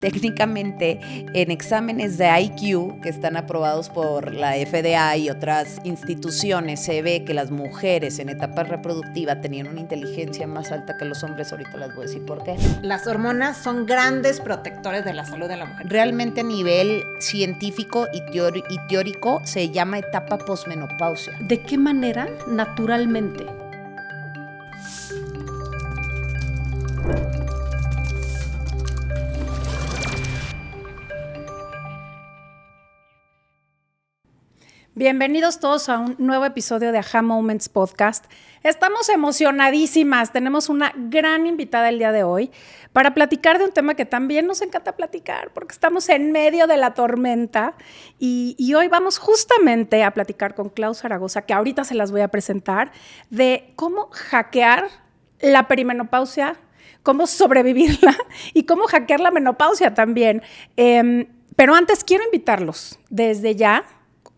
Técnicamente, en exámenes de IQ que están aprobados por la FDA y otras instituciones, se ve que las mujeres en etapa reproductiva tenían una inteligencia más alta que los hombres. Ahorita les voy a decir por qué. Las hormonas son grandes protectores de la salud de la mujer. Realmente a nivel científico y teórico se llama etapa posmenopausia. ¿De qué manera naturalmente? Bienvenidos todos a un nuevo episodio de Aha Moments Podcast. Estamos emocionadísimas, tenemos una gran invitada el día de hoy para platicar de un tema que también nos encanta platicar porque estamos en medio de la tormenta y hoy vamos justamente a platicar con Clau Zaragoza, que ahorita se las voy a presentar, de cómo hackear la perimenopausia, cómo sobrevivirla y cómo hackear la menopausia también. Pero antes quiero invitarlos desde ya,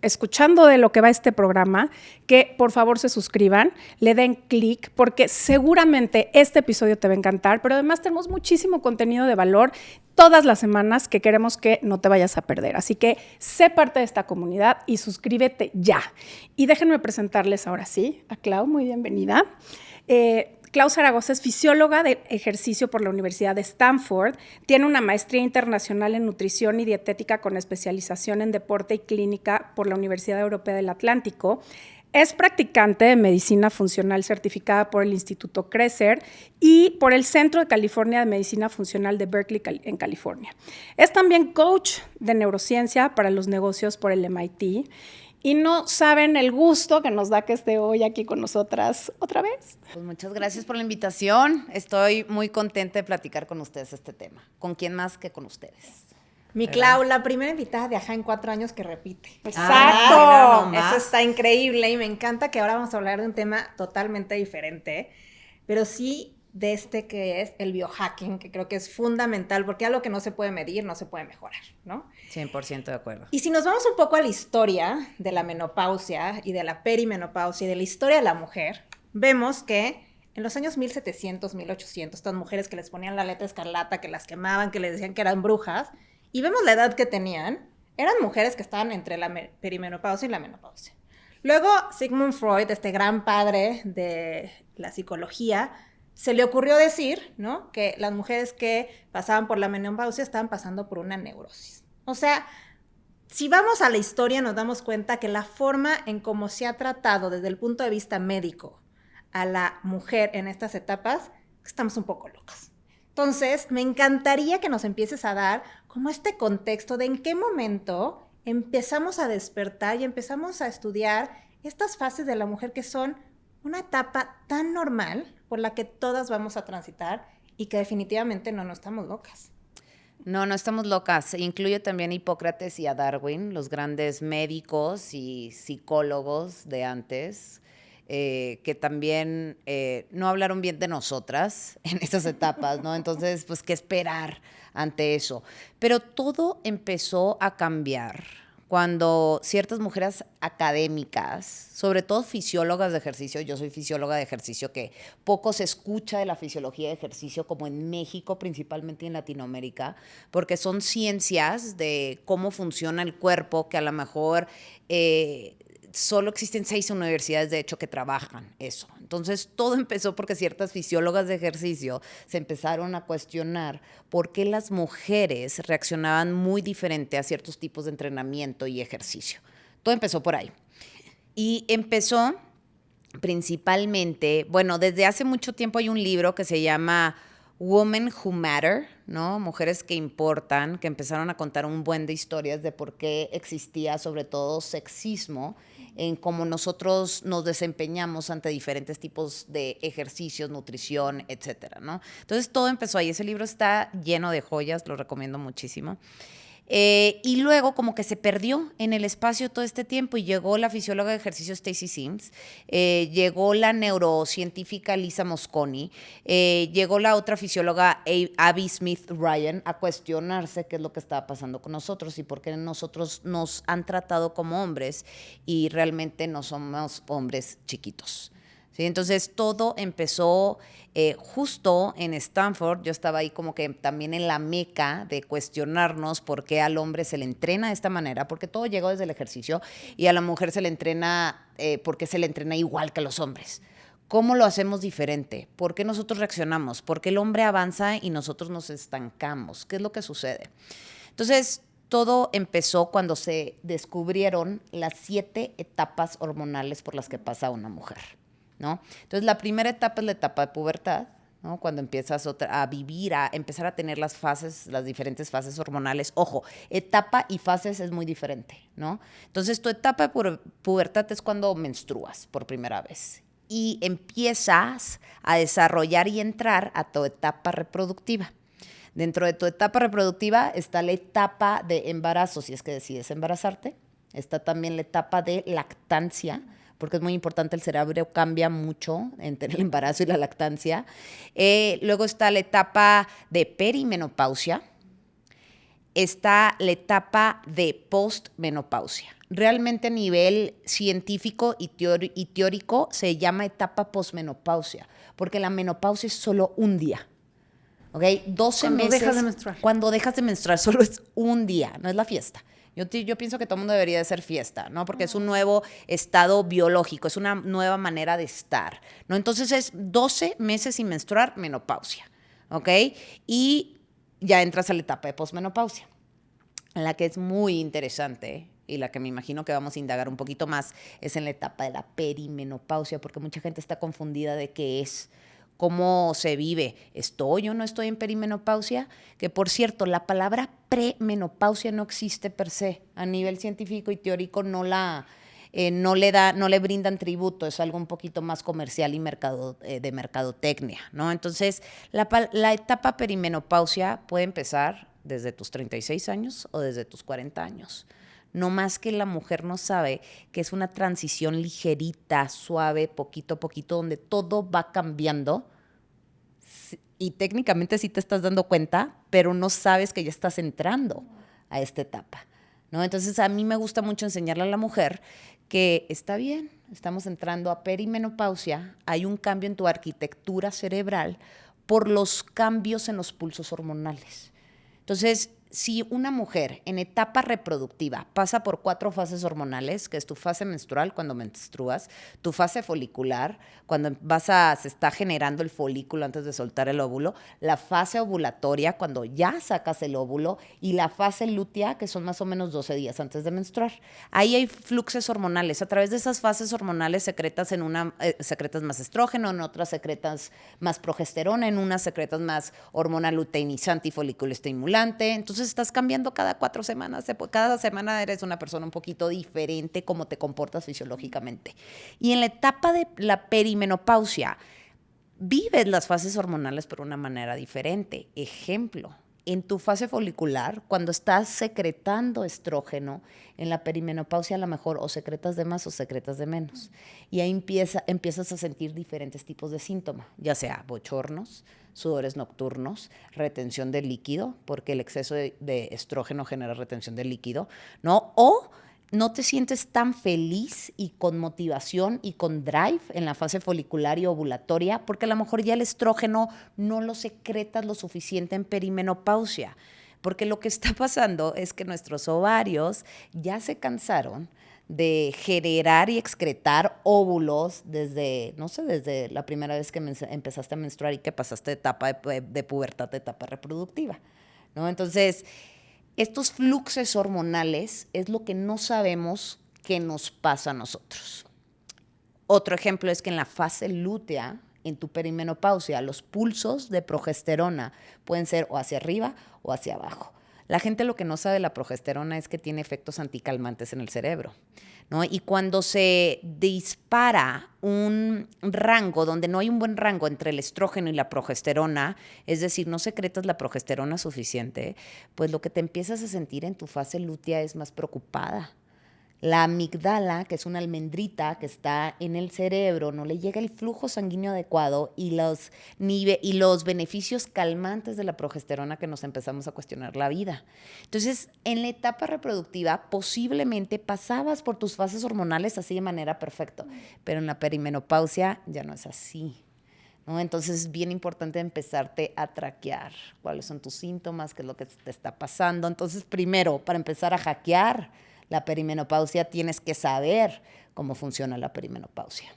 escuchando de lo que va este programa, que por favor se suscriban, le den clic, porque seguramente este episodio te va a encantar, pero además tenemos muchísimo contenido de valor todas las semanas que queremos que no te vayas a perder. Así que sé parte de esta comunidad y suscríbete ya. Y déjenme presentarles ahora sí a Clau, muy bienvenida. Clau Zaragoza es fisióloga de ejercicio por la Universidad de Stanford, tiene una maestría internacional en nutrición y dietética con especialización en deporte y clínica por la Universidad Europea del Atlántico, es practicante de medicina funcional certificada por el Instituto Kresser y por el Centro de California de Medicina Funcional de Berkeley, en California. Es también coach de neurociencia para los negocios por el MIT. Y no saben el gusto que nos da que esté hoy aquí con nosotras otra vez. Pues muchas gracias por la invitación. Estoy muy contenta de platicar con ustedes este tema. ¿Con quién más que con ustedes? Mi Clau, la primera invitada de Ajá en 4 años que repite. ¡Exacto! Eso está increíble y me encanta que ahora vamos a hablar de un tema totalmente diferente, pero sí de este que es el biohacking, que creo que es fundamental, porque algo que no se puede medir, no se puede mejorar, ¿no? 100% de acuerdo. Y si nos vamos un poco a la historia de la menopausia y de la perimenopausia y de la historia de la mujer, vemos que en los años 1700, 1800, estas mujeres que les ponían la letra escarlata, que las quemaban, que les decían que eran brujas, y vemos la edad que tenían, eran mujeres que estaban entre la perimenopausia y la menopausia. Luego, Sigmund Freud, este gran padre de la psicología, se le ocurrió decir, ¿no?, que las mujeres que pasaban por la menopausia estaban pasando por una neurosis. O sea, si vamos a la historia nos damos cuenta que la forma en cómo se ha tratado desde el punto de vista médico a la mujer en estas etapas, estamos un poco locas. Entonces, me encantaría que nos empieces a dar como este contexto de en qué momento empezamos a despertar y empezamos a estudiar estas fases de la mujer que son una etapa tan normal por la que todas vamos a transitar y que definitivamente no estamos locas. No estamos locas. Incluye también a Hipócrates y a Darwin, los grandes médicos y psicólogos de antes, que también no hablaron bien de nosotras en esas etapas, ¿no? Entonces, pues, ¿qué esperar ante eso? Pero todo empezó a cambiar cuando ciertas mujeres académicas, sobre todo fisiólogas de ejercicio, yo soy fisióloga de ejercicio, que poco se escucha de la fisiología de ejercicio, como en México principalmente y en Latinoamérica, porque son ciencias de cómo funciona el cuerpo que a lo mejor solo existen 6 universidades, de hecho, que trabajan eso. Entonces, todo empezó porque ciertas fisiólogas de ejercicio se empezaron a cuestionar por qué las mujeres reaccionaban muy diferente a ciertos tipos de entrenamiento y ejercicio. Todo empezó por ahí. Y empezó principalmente, bueno, desde hace mucho tiempo hay un libro que se llama Women Who Matter, ¿no? Mujeres que importan, que empezaron a contar un buen de historias de por qué existía sobre todo sexismo en cómo nosotros nos desempeñamos ante diferentes tipos de ejercicios, nutrición, etcétera, ¿no? Entonces todo empezó ahí. Ese libro está lleno de joyas, lo recomiendo muchísimo. Y luego como que se perdió en el espacio todo este tiempo y llegó la fisióloga de ejercicio Stacy Sims, llegó la neurocientífica Lisa Mosconi, llegó la otra fisióloga Abby Smith Ryan a cuestionarse qué es lo que estaba pasando con nosotros y por qué nosotros nos han tratado como hombres y realmente no somos hombres chiquitos. ¿sí? Entonces, todo empezó justo en Stanford. Yo estaba ahí como que también en la meca de cuestionarnos por qué al hombre se le entrena de esta manera, porque todo llegó desde el ejercicio, y a la mujer se le entrena porque se le entrena igual que a los hombres. ¿Cómo lo hacemos diferente? ¿Por qué nosotros reaccionamos? ¿Por qué el hombre avanza y nosotros nos estancamos? ¿Qué es lo que sucede? Entonces, todo empezó cuando se descubrieron las 7 etapas hormonales por las que pasa una mujer, ¿no? Entonces, la primera etapa es la etapa de pubertad, ¿no? Cuando empiezas a vivir, a empezar a tener las fases, las diferentes fases hormonales. Ojo, etapa y fases es muy diferente, ¿no? Entonces, tu etapa de pubertad es cuando menstruas por primera vez y empiezas a desarrollar y entrar a tu etapa reproductiva. Dentro de tu etapa reproductiva está la etapa de embarazo, si es que decides embarazarte. Está también la etapa de lactancia, porque es muy importante, el cerebro cambia mucho entre el embarazo y la lactancia. Luego está la etapa de perimenopausia. Está la etapa de postmenopausia. Realmente a nivel científico y teórico se llama etapa postmenopausia, porque la menopausia es solo un día. ¿Ok? 12 Cuando meses. dejas de menstruar. Cuando dejas de menstruar, solo es un día, no es la fiesta. Yo pienso que todo el mundo debería de ser fiesta, ¿no? Porque es un nuevo estado biológico, es una nueva manera de estar, ¿no? Entonces es 12 meses sin menstruar, menopausia, ¿ok? Y ya entras a la etapa de posmenopausia, en la que es muy interesante y la que me imagino que vamos a indagar un poquito más, es en la etapa de la perimenopausia, porque mucha gente está confundida de qué es, cómo se vive. ¿Estoy o no estoy en perimenopausia? Que, por cierto, la palabra premenopausia no existe per se. A nivel científico y teórico no le brindan tributo. Es algo un poquito más comercial y de mercadotecnia, ¿no? Entonces, la etapa perimenopausia puede empezar desde tus 36 años o desde tus 40 años. No más que la mujer no sabe que es una transición ligerita, suave, poquito a poquito, donde todo va cambiando y técnicamente sí te estás dando cuenta, pero no sabes que ya estás entrando a esta etapa, ¿no? Entonces, a mí me gusta mucho enseñarle a la mujer que está bien, estamos entrando a perimenopausia, hay un cambio en tu arquitectura cerebral por los cambios en los pulsos hormonales. Entonces, si una mujer en etapa reproductiva pasa por 4 fases hormonales, que es tu fase menstrual cuando menstruas, tu fase folicular, cuando se está generando el folículo antes de soltar el óvulo, la fase ovulatoria, cuando ya sacas el óvulo, y la fase lútea, que son más o menos 12 días antes de menstruar. Ahí hay fluxos hormonales. A través de esas fases hormonales secretas más estrógeno, en otras secretas más progesterona, en unas secretas más hormona luteinizante y folículo estimulante. Entonces, estás cambiando cada 4 semanas. Cada semana eres una persona un poquito diferente, cómo te comportas fisiológicamente. Y en la etapa de la perimenopausia, vives las fases hormonales por una manera diferente. Ejemplo, en tu fase folicular, cuando estás secretando estrógeno, en la perimenopausia a lo mejor o secretas de más o secretas de menos. Y ahí empiezas a sentir diferentes tipos de síntomas, ya sea bochornos, sudores nocturnos, retención de líquido, porque el exceso de estrógeno genera retención de líquido, ¿no? O no te sientes tan feliz y con motivación y con drive en la fase folicular y ovulatoria, porque a lo mejor ya el estrógeno no lo secretas lo suficiente en perimenopausia. Porque lo que está pasando es que nuestros ovarios ya se cansaron de generar y excretar óvulos desde la primera vez que empezaste a menstruar y que pasaste de etapa de pubertad a etapa reproductiva, ¿no? Entonces, estos fluxos hormonales es lo que no sabemos que nos pasa a nosotros. Otro ejemplo es que en la fase lútea, en tu perimenopausia, los pulsos de progesterona pueden ser o hacia arriba o hacia abajo. La gente lo que no sabe de la progesterona es que tiene efectos anticalmantes en el cerebro, ¿no? Y cuando se dispara un rango donde no hay un buen rango entre el estrógeno y la progesterona, es decir, no secretas la progesterona suficiente, pues lo que te empiezas a sentir en tu fase lútea es más preocupada. La amígdala, que es una almendrita que está en el cerebro, no le llega el flujo sanguíneo adecuado y los beneficios calmantes de la progesterona que nos empezamos a cuestionar la vida. Entonces, en la etapa reproductiva, posiblemente pasabas por tus fases hormonales así de manera perfecta, pero en la perimenopausia ya no es así, ¿no? Entonces es bien importante empezarte a traquear cuáles son tus síntomas, qué es lo que te está pasando. Entonces, primero, para empezar a hackear la perimenopausia, tienes que saber cómo funciona la perimenopausia.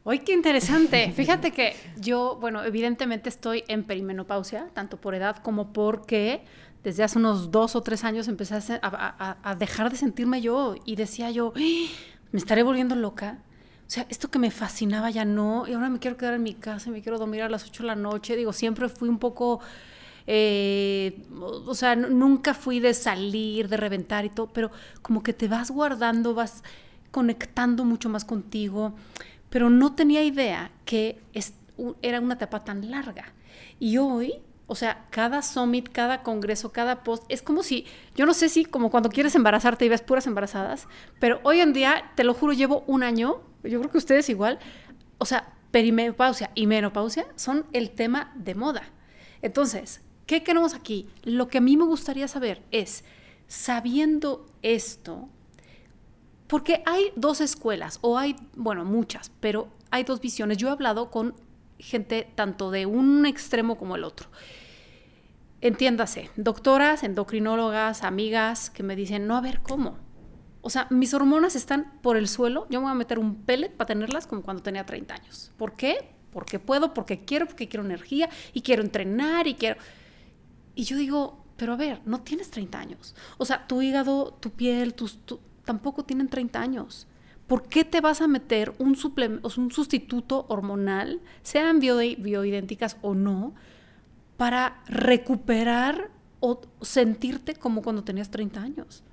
¡Ay, qué interesante! Fíjate que yo, bueno, evidentemente estoy en perimenopausia, tanto por edad como porque desde hace unos 2 o 3 años empecé a dejar de sentirme yo y decía yo, ¿me estaré volviendo loca? O sea, esto que me fascinaba ya no, y ahora me quiero quedar en mi casa y me quiero dormir a las 8 de la noche. Digo, siempre fui un poco, o sea, nunca fui de salir, de reventar y todo, pero como que te vas guardando, vas conectando mucho más contigo, pero no tenía idea que era una etapa tan larga. Y hoy, o sea, cada summit, cada congreso, cada post, es como si, yo no sé si como cuando quieres embarazarte y ves puras embarazadas, pero hoy en día, te lo juro, llevo un año, yo creo que ustedes igual, o sea, perimenopausia y menopausia son el tema de moda. Entonces, ¿qué queremos aquí? Lo que a mí me gustaría saber es, sabiendo esto, porque hay 2 escuelas, o hay, bueno, muchas, pero hay 2 visiones. Yo he hablado con gente tanto de un extremo como el otro. Entiéndase, doctoras, endocrinólogas, amigas que me dicen, no, a ver, ¿cómo? O sea, mis hormonas están por el suelo, yo me voy a meter un pellet para tenerlas como cuando tenía 30 años. ¿Por qué? Porque puedo, porque quiero energía y quiero entrenar y quiero... Y yo digo, pero a ver, no tienes 30 años. O sea, tu hígado, tu piel, tampoco tienen 30 años. ¿Por qué te vas a meter un sustituto hormonal, sean bioidénticas o no, para recuperar o sentirte como cuando tenías 30 años?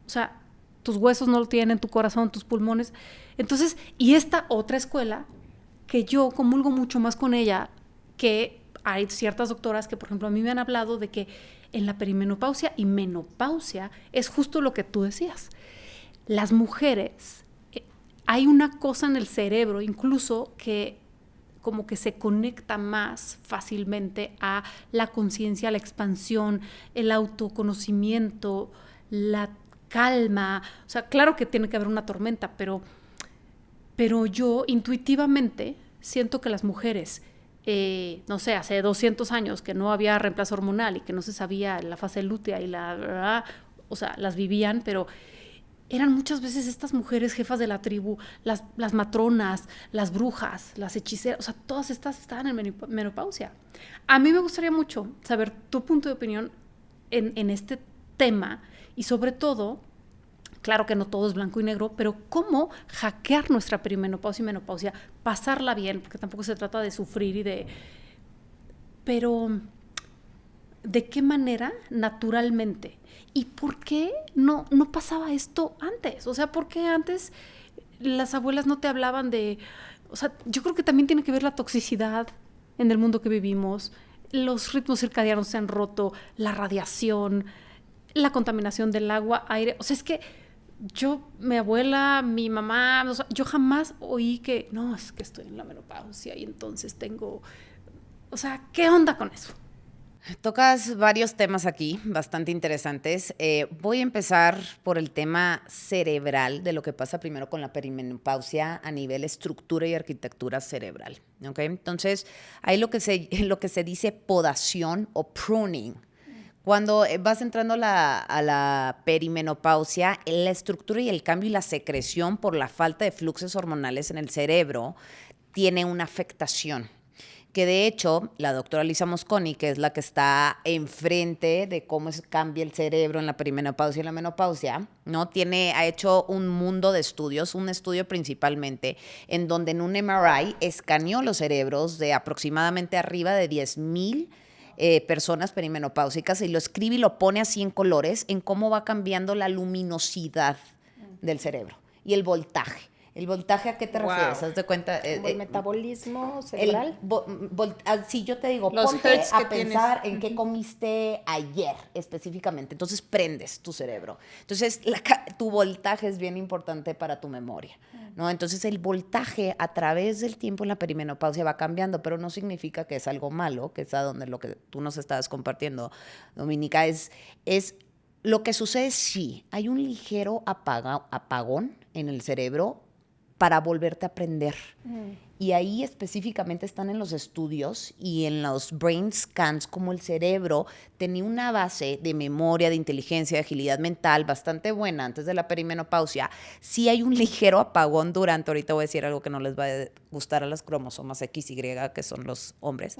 O sea, tus huesos no lo tienen, tu corazón, tus pulmones. Entonces, y esta otra escuela, que yo comulgo mucho más con ella, que hay ciertas doctoras que, por ejemplo, a mí me han hablado de que en la perimenopausia y menopausia es justo lo que tú decías. Las mujeres, hay una cosa en el cerebro incluso que como que se conecta más fácilmente a la conciencia, la expansión, el autoconocimiento, la calma. O sea, claro que tiene que haber una tormenta, pero yo intuitivamente siento que las mujeres, no sé, hace 200 años que no había reemplazo hormonal y que no se sabía la fase lútea y o sea, las vivían, pero eran muchas veces estas mujeres jefas de la tribu, las matronas, las brujas, las hechiceras, o sea, todas estas estaban en menopausia. A mí me gustaría mucho saber tu punto de opinión en este tema y sobre todo, claro que no todo es blanco y negro, pero cómo hackear nuestra perimenopausia y menopausia, pasarla bien, porque tampoco se trata de sufrir pero ¿de qué manera naturalmente? ¿Y por qué no pasaba esto antes? O sea, ¿por qué antes las abuelas no te hablaban de... O sea, yo creo que también tiene que ver la toxicidad en el mundo que vivimos, los ritmos circadianos se han roto, la radiación, la contaminación del agua, aire. O sea, es que mi abuela, mi mamá, o sea, yo jamás oí que, no, es que estoy en la menopausia y entonces tengo... O sea, ¿qué onda con eso? Tocas varios temas aquí, bastante interesantes. Voy a empezar por el tema cerebral, de lo que pasa primero con la perimenopausia a nivel estructura y arquitectura cerebral. ¿Okay? Entonces, hay lo que se dice podación o pruning. Cuando vas entrando a la perimenopausia, la estructura y el cambio y la secreción por la falta de fluxos hormonales en el cerebro tiene una afectación. Que de hecho, la doctora Lisa Mosconi, que es la que está enfrente de cómo cambia el cerebro en la perimenopausia y la menopausia, ¿no? Ha hecho un mundo de estudios, un estudio principalmente, en donde en un MRI escaneó los cerebros de aproximadamente arriba de 10,000 personas perimenopáusicas y lo escribe y lo pone así en colores, en cómo va cambiando la luminosidad del cerebro y el voltaje. ¿El voltaje a qué te Wow. refieres? ¿Haz de cuenta? Como el metabolismo cerebral. Si yo te digo, Los ponte hertz que a pensar tienes. en qué comiste ayer específicamente, entonces prendes tu cerebro. Entonces, tu voltaje es bien importante para tu memoria, ¿no? Entonces, el voltaje a través del tiempo en la perimenopausia va cambiando, pero no significa que es algo malo, que es a donde lo que tú nos estabas compartiendo, Dominica, es lo que sucede. Sí, hay un ligero apagón en el cerebro para volverte a aprender. Y ahí específicamente están en los estudios y en los brain scans como el cerebro tenía una base de memoria, de inteligencia, de agilidad mental bastante buena antes de la perimenopausia. Sí hay un ligero apagón durante, ahorita voy a decir algo que no les va a gustar a las cromosomas XY, que son los hombres.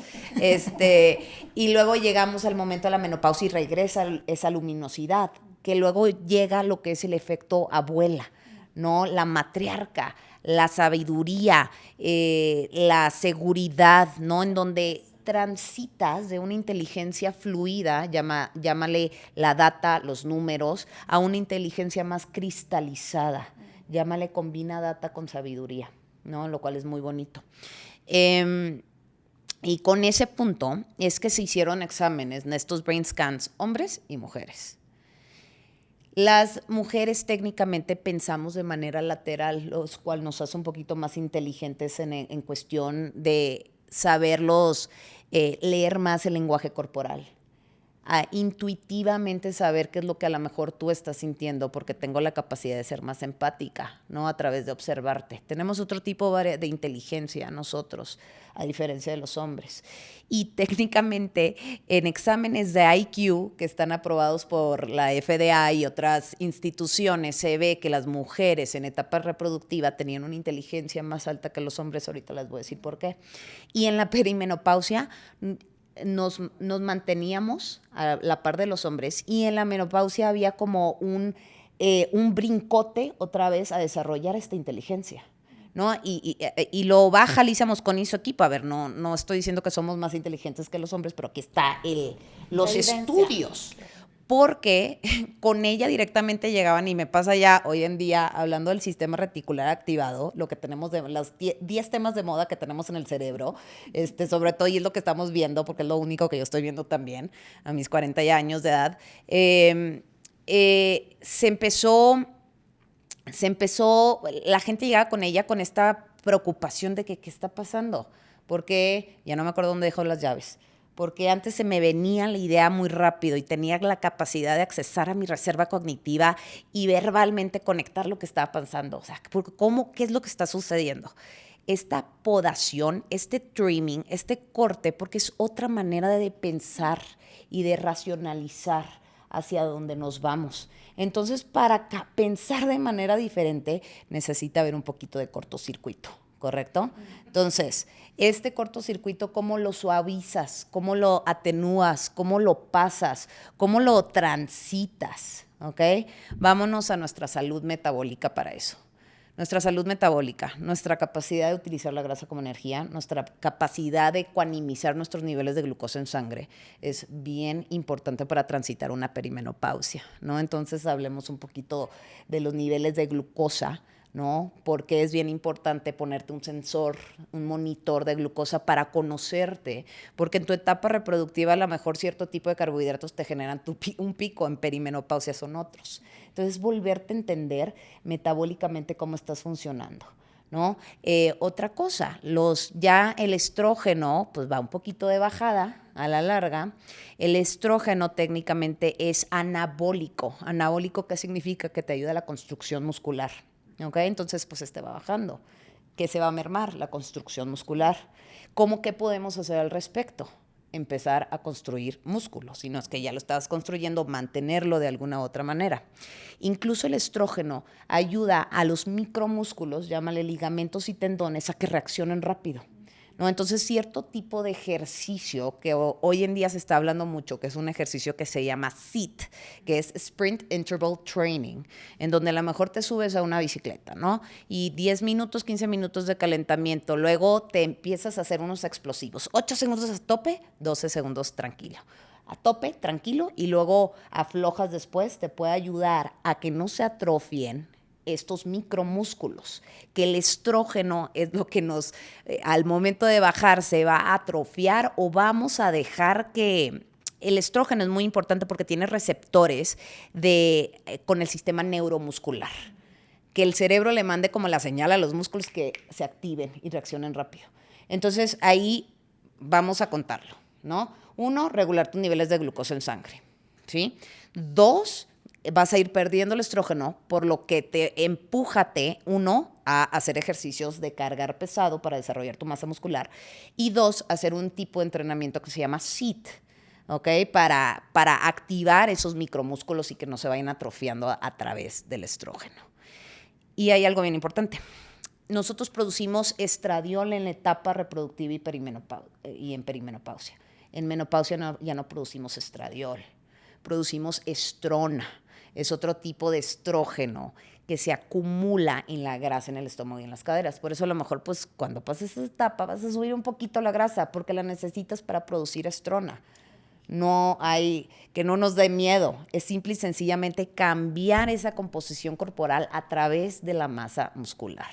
Y luego llegamos al momento de la menopausia y regresa esa luminosidad, que luego llega lo que es el efecto abuela, ¿no? La matriarca, la sabiduría, la seguridad, ¿no? En donde transitas de una inteligencia fluida, llámale la data, los números, a una inteligencia más cristalizada, llámale combina data con sabiduría, ¿no? Lo cual es muy bonito. Y con ese punto es que se hicieron exámenes en estos brain scans, hombres y mujeres. Las mujeres técnicamente pensamos de manera lateral, lo cual nos hace un poquito más inteligentes en cuestión de saberlos, leer más el lenguaje corporal. Intuitivamente saber qué es lo que a lo mejor tú estás sintiendo, porque tengo la capacidad de ser más empática, ¿no? A través de observarte. Tenemos otro tipo de inteligencia nosotros, a diferencia de los hombres. Y técnicamente en exámenes de IQ que están aprobados por la FDA y otras instituciones, se ve que las mujeres en etapa reproductiva tenían una inteligencia más alta que los hombres. Ahorita les voy a decir por qué. Y en la perimenopausia nos manteníamos a la par de los hombres, y en la menopausia había como un brincote otra vez a desarrollar esta inteligencia, ¿no? Y lo baja Lisa Mosconi y su equipo. A ver, no estoy diciendo que somos más inteligentes que los hombres, pero aquí está los estudios. Porque con ella directamente llegaban, y me pasa ya hoy en día, hablando del sistema reticular activado, lo que tenemos de los 10 temas de moda que tenemos en el cerebro, sobre todo, y es lo que estamos viendo, porque es lo único que yo estoy viendo también a mis 40 años de edad, se empezó, la gente llegaba con ella con esta preocupación de que qué está pasando, porque ya no me acuerdo dónde dejó las llaves. Porque antes se me venía la idea muy rápido y tenía la capacidad de accesar a mi reserva cognitiva y verbalmente conectar lo que estaba pasando. O sea, ¿qué es lo que está sucediendo? Esta podación, este trimming, este corte, porque es otra manera de pensar y de racionalizar hacia dónde nos vamos. Entonces, para pensar de manera diferente, necesita haber un poquito de cortocircuito, ¿correcto? Entonces, este cortocircuito, ¿cómo lo suavizas? ¿Cómo lo atenúas? ¿Cómo lo pasas? ¿Cómo lo transitas? ¿Ok? Vámonos a nuestra salud metabólica para eso. Nuestra salud metabólica, nuestra capacidad de utilizar la grasa como energía, nuestra capacidad de ecuanimizar nuestros niveles de glucosa en sangre es bien importante para transitar una perimenopausia, ¿no? Entonces, hablemos un poquito de los niveles de glucosa, ¿no? Porque es bien importante ponerte un sensor, un monitor de glucosa para conocerte, porque en tu etapa reproductiva a lo mejor cierto tipo de carbohidratos te generan un pico, en perimenopausia son otros. Entonces, volverte a entender metabólicamente cómo estás funcionando, ¿no? Otra cosa, ya el estrógeno pues va un poquito de bajada a la larga. El estrógeno técnicamente es anabólico. ¿Anabólico qué significa? Que te ayuda a la construcción muscular. ¿Okay? Entonces, pues va bajando. ¿Qué se va a mermar? La construcción muscular. ¿Qué podemos hacer al respecto? Empezar a construir músculo. Si no es que ya lo estabas construyendo, mantenerlo de alguna u otra manera. Incluso el estrógeno ayuda a los micromúsculos, llámale ligamentos y tendones, a que reaccionen rápido, ¿no? Entonces, cierto tipo de ejercicio que hoy en día se está hablando mucho, que es un ejercicio que se llama SIT, que es Sprint Interval Training, en donde a lo mejor te subes a una bicicleta, ¿no? Y 10 minutos, 15 minutos de calentamiento, luego te empiezas a hacer unos explosivos, 8 segundos a tope, 12 segundos tranquilo. A tope, tranquilo, y luego aflojas después, te puede ayudar a que no se atrofien estos micromúsculos, que el estrógeno es lo que nos, al momento de bajar, se va a atrofiar o vamos a dejar que... El estrógeno es muy importante porque tiene receptores con el sistema neuromuscular, que el cerebro le mande como la señal a los músculos que se activen y reaccionen rápido. Entonces, ahí vamos a contarlo, ¿no? 1, regular tus niveles de glucosa en sangre, ¿sí? 2, vas a ir perdiendo el estrógeno, por lo que empújate, 1, a hacer ejercicios de cargar pesado para desarrollar tu masa muscular, y 2, hacer un tipo de entrenamiento que se llama SIT, ¿ok? Para activar esos micromúsculos y que no se vayan atrofiando a través del estrógeno. Y hay algo bien importante. Nosotros producimos estradiol en la etapa reproductiva y en perimenopausia. En menopausia ya no producimos estradiol, producimos estrona. Es otro tipo de estrógeno que se acumula en la grasa, en el estómago y en las caderas. Por eso a lo mejor, pues, cuando pases esa etapa vas a subir un poquito la grasa porque la necesitas para producir estrona. No hay, que no nos dé miedo, es simple y sencillamente cambiar esa composición corporal a través de la masa muscular,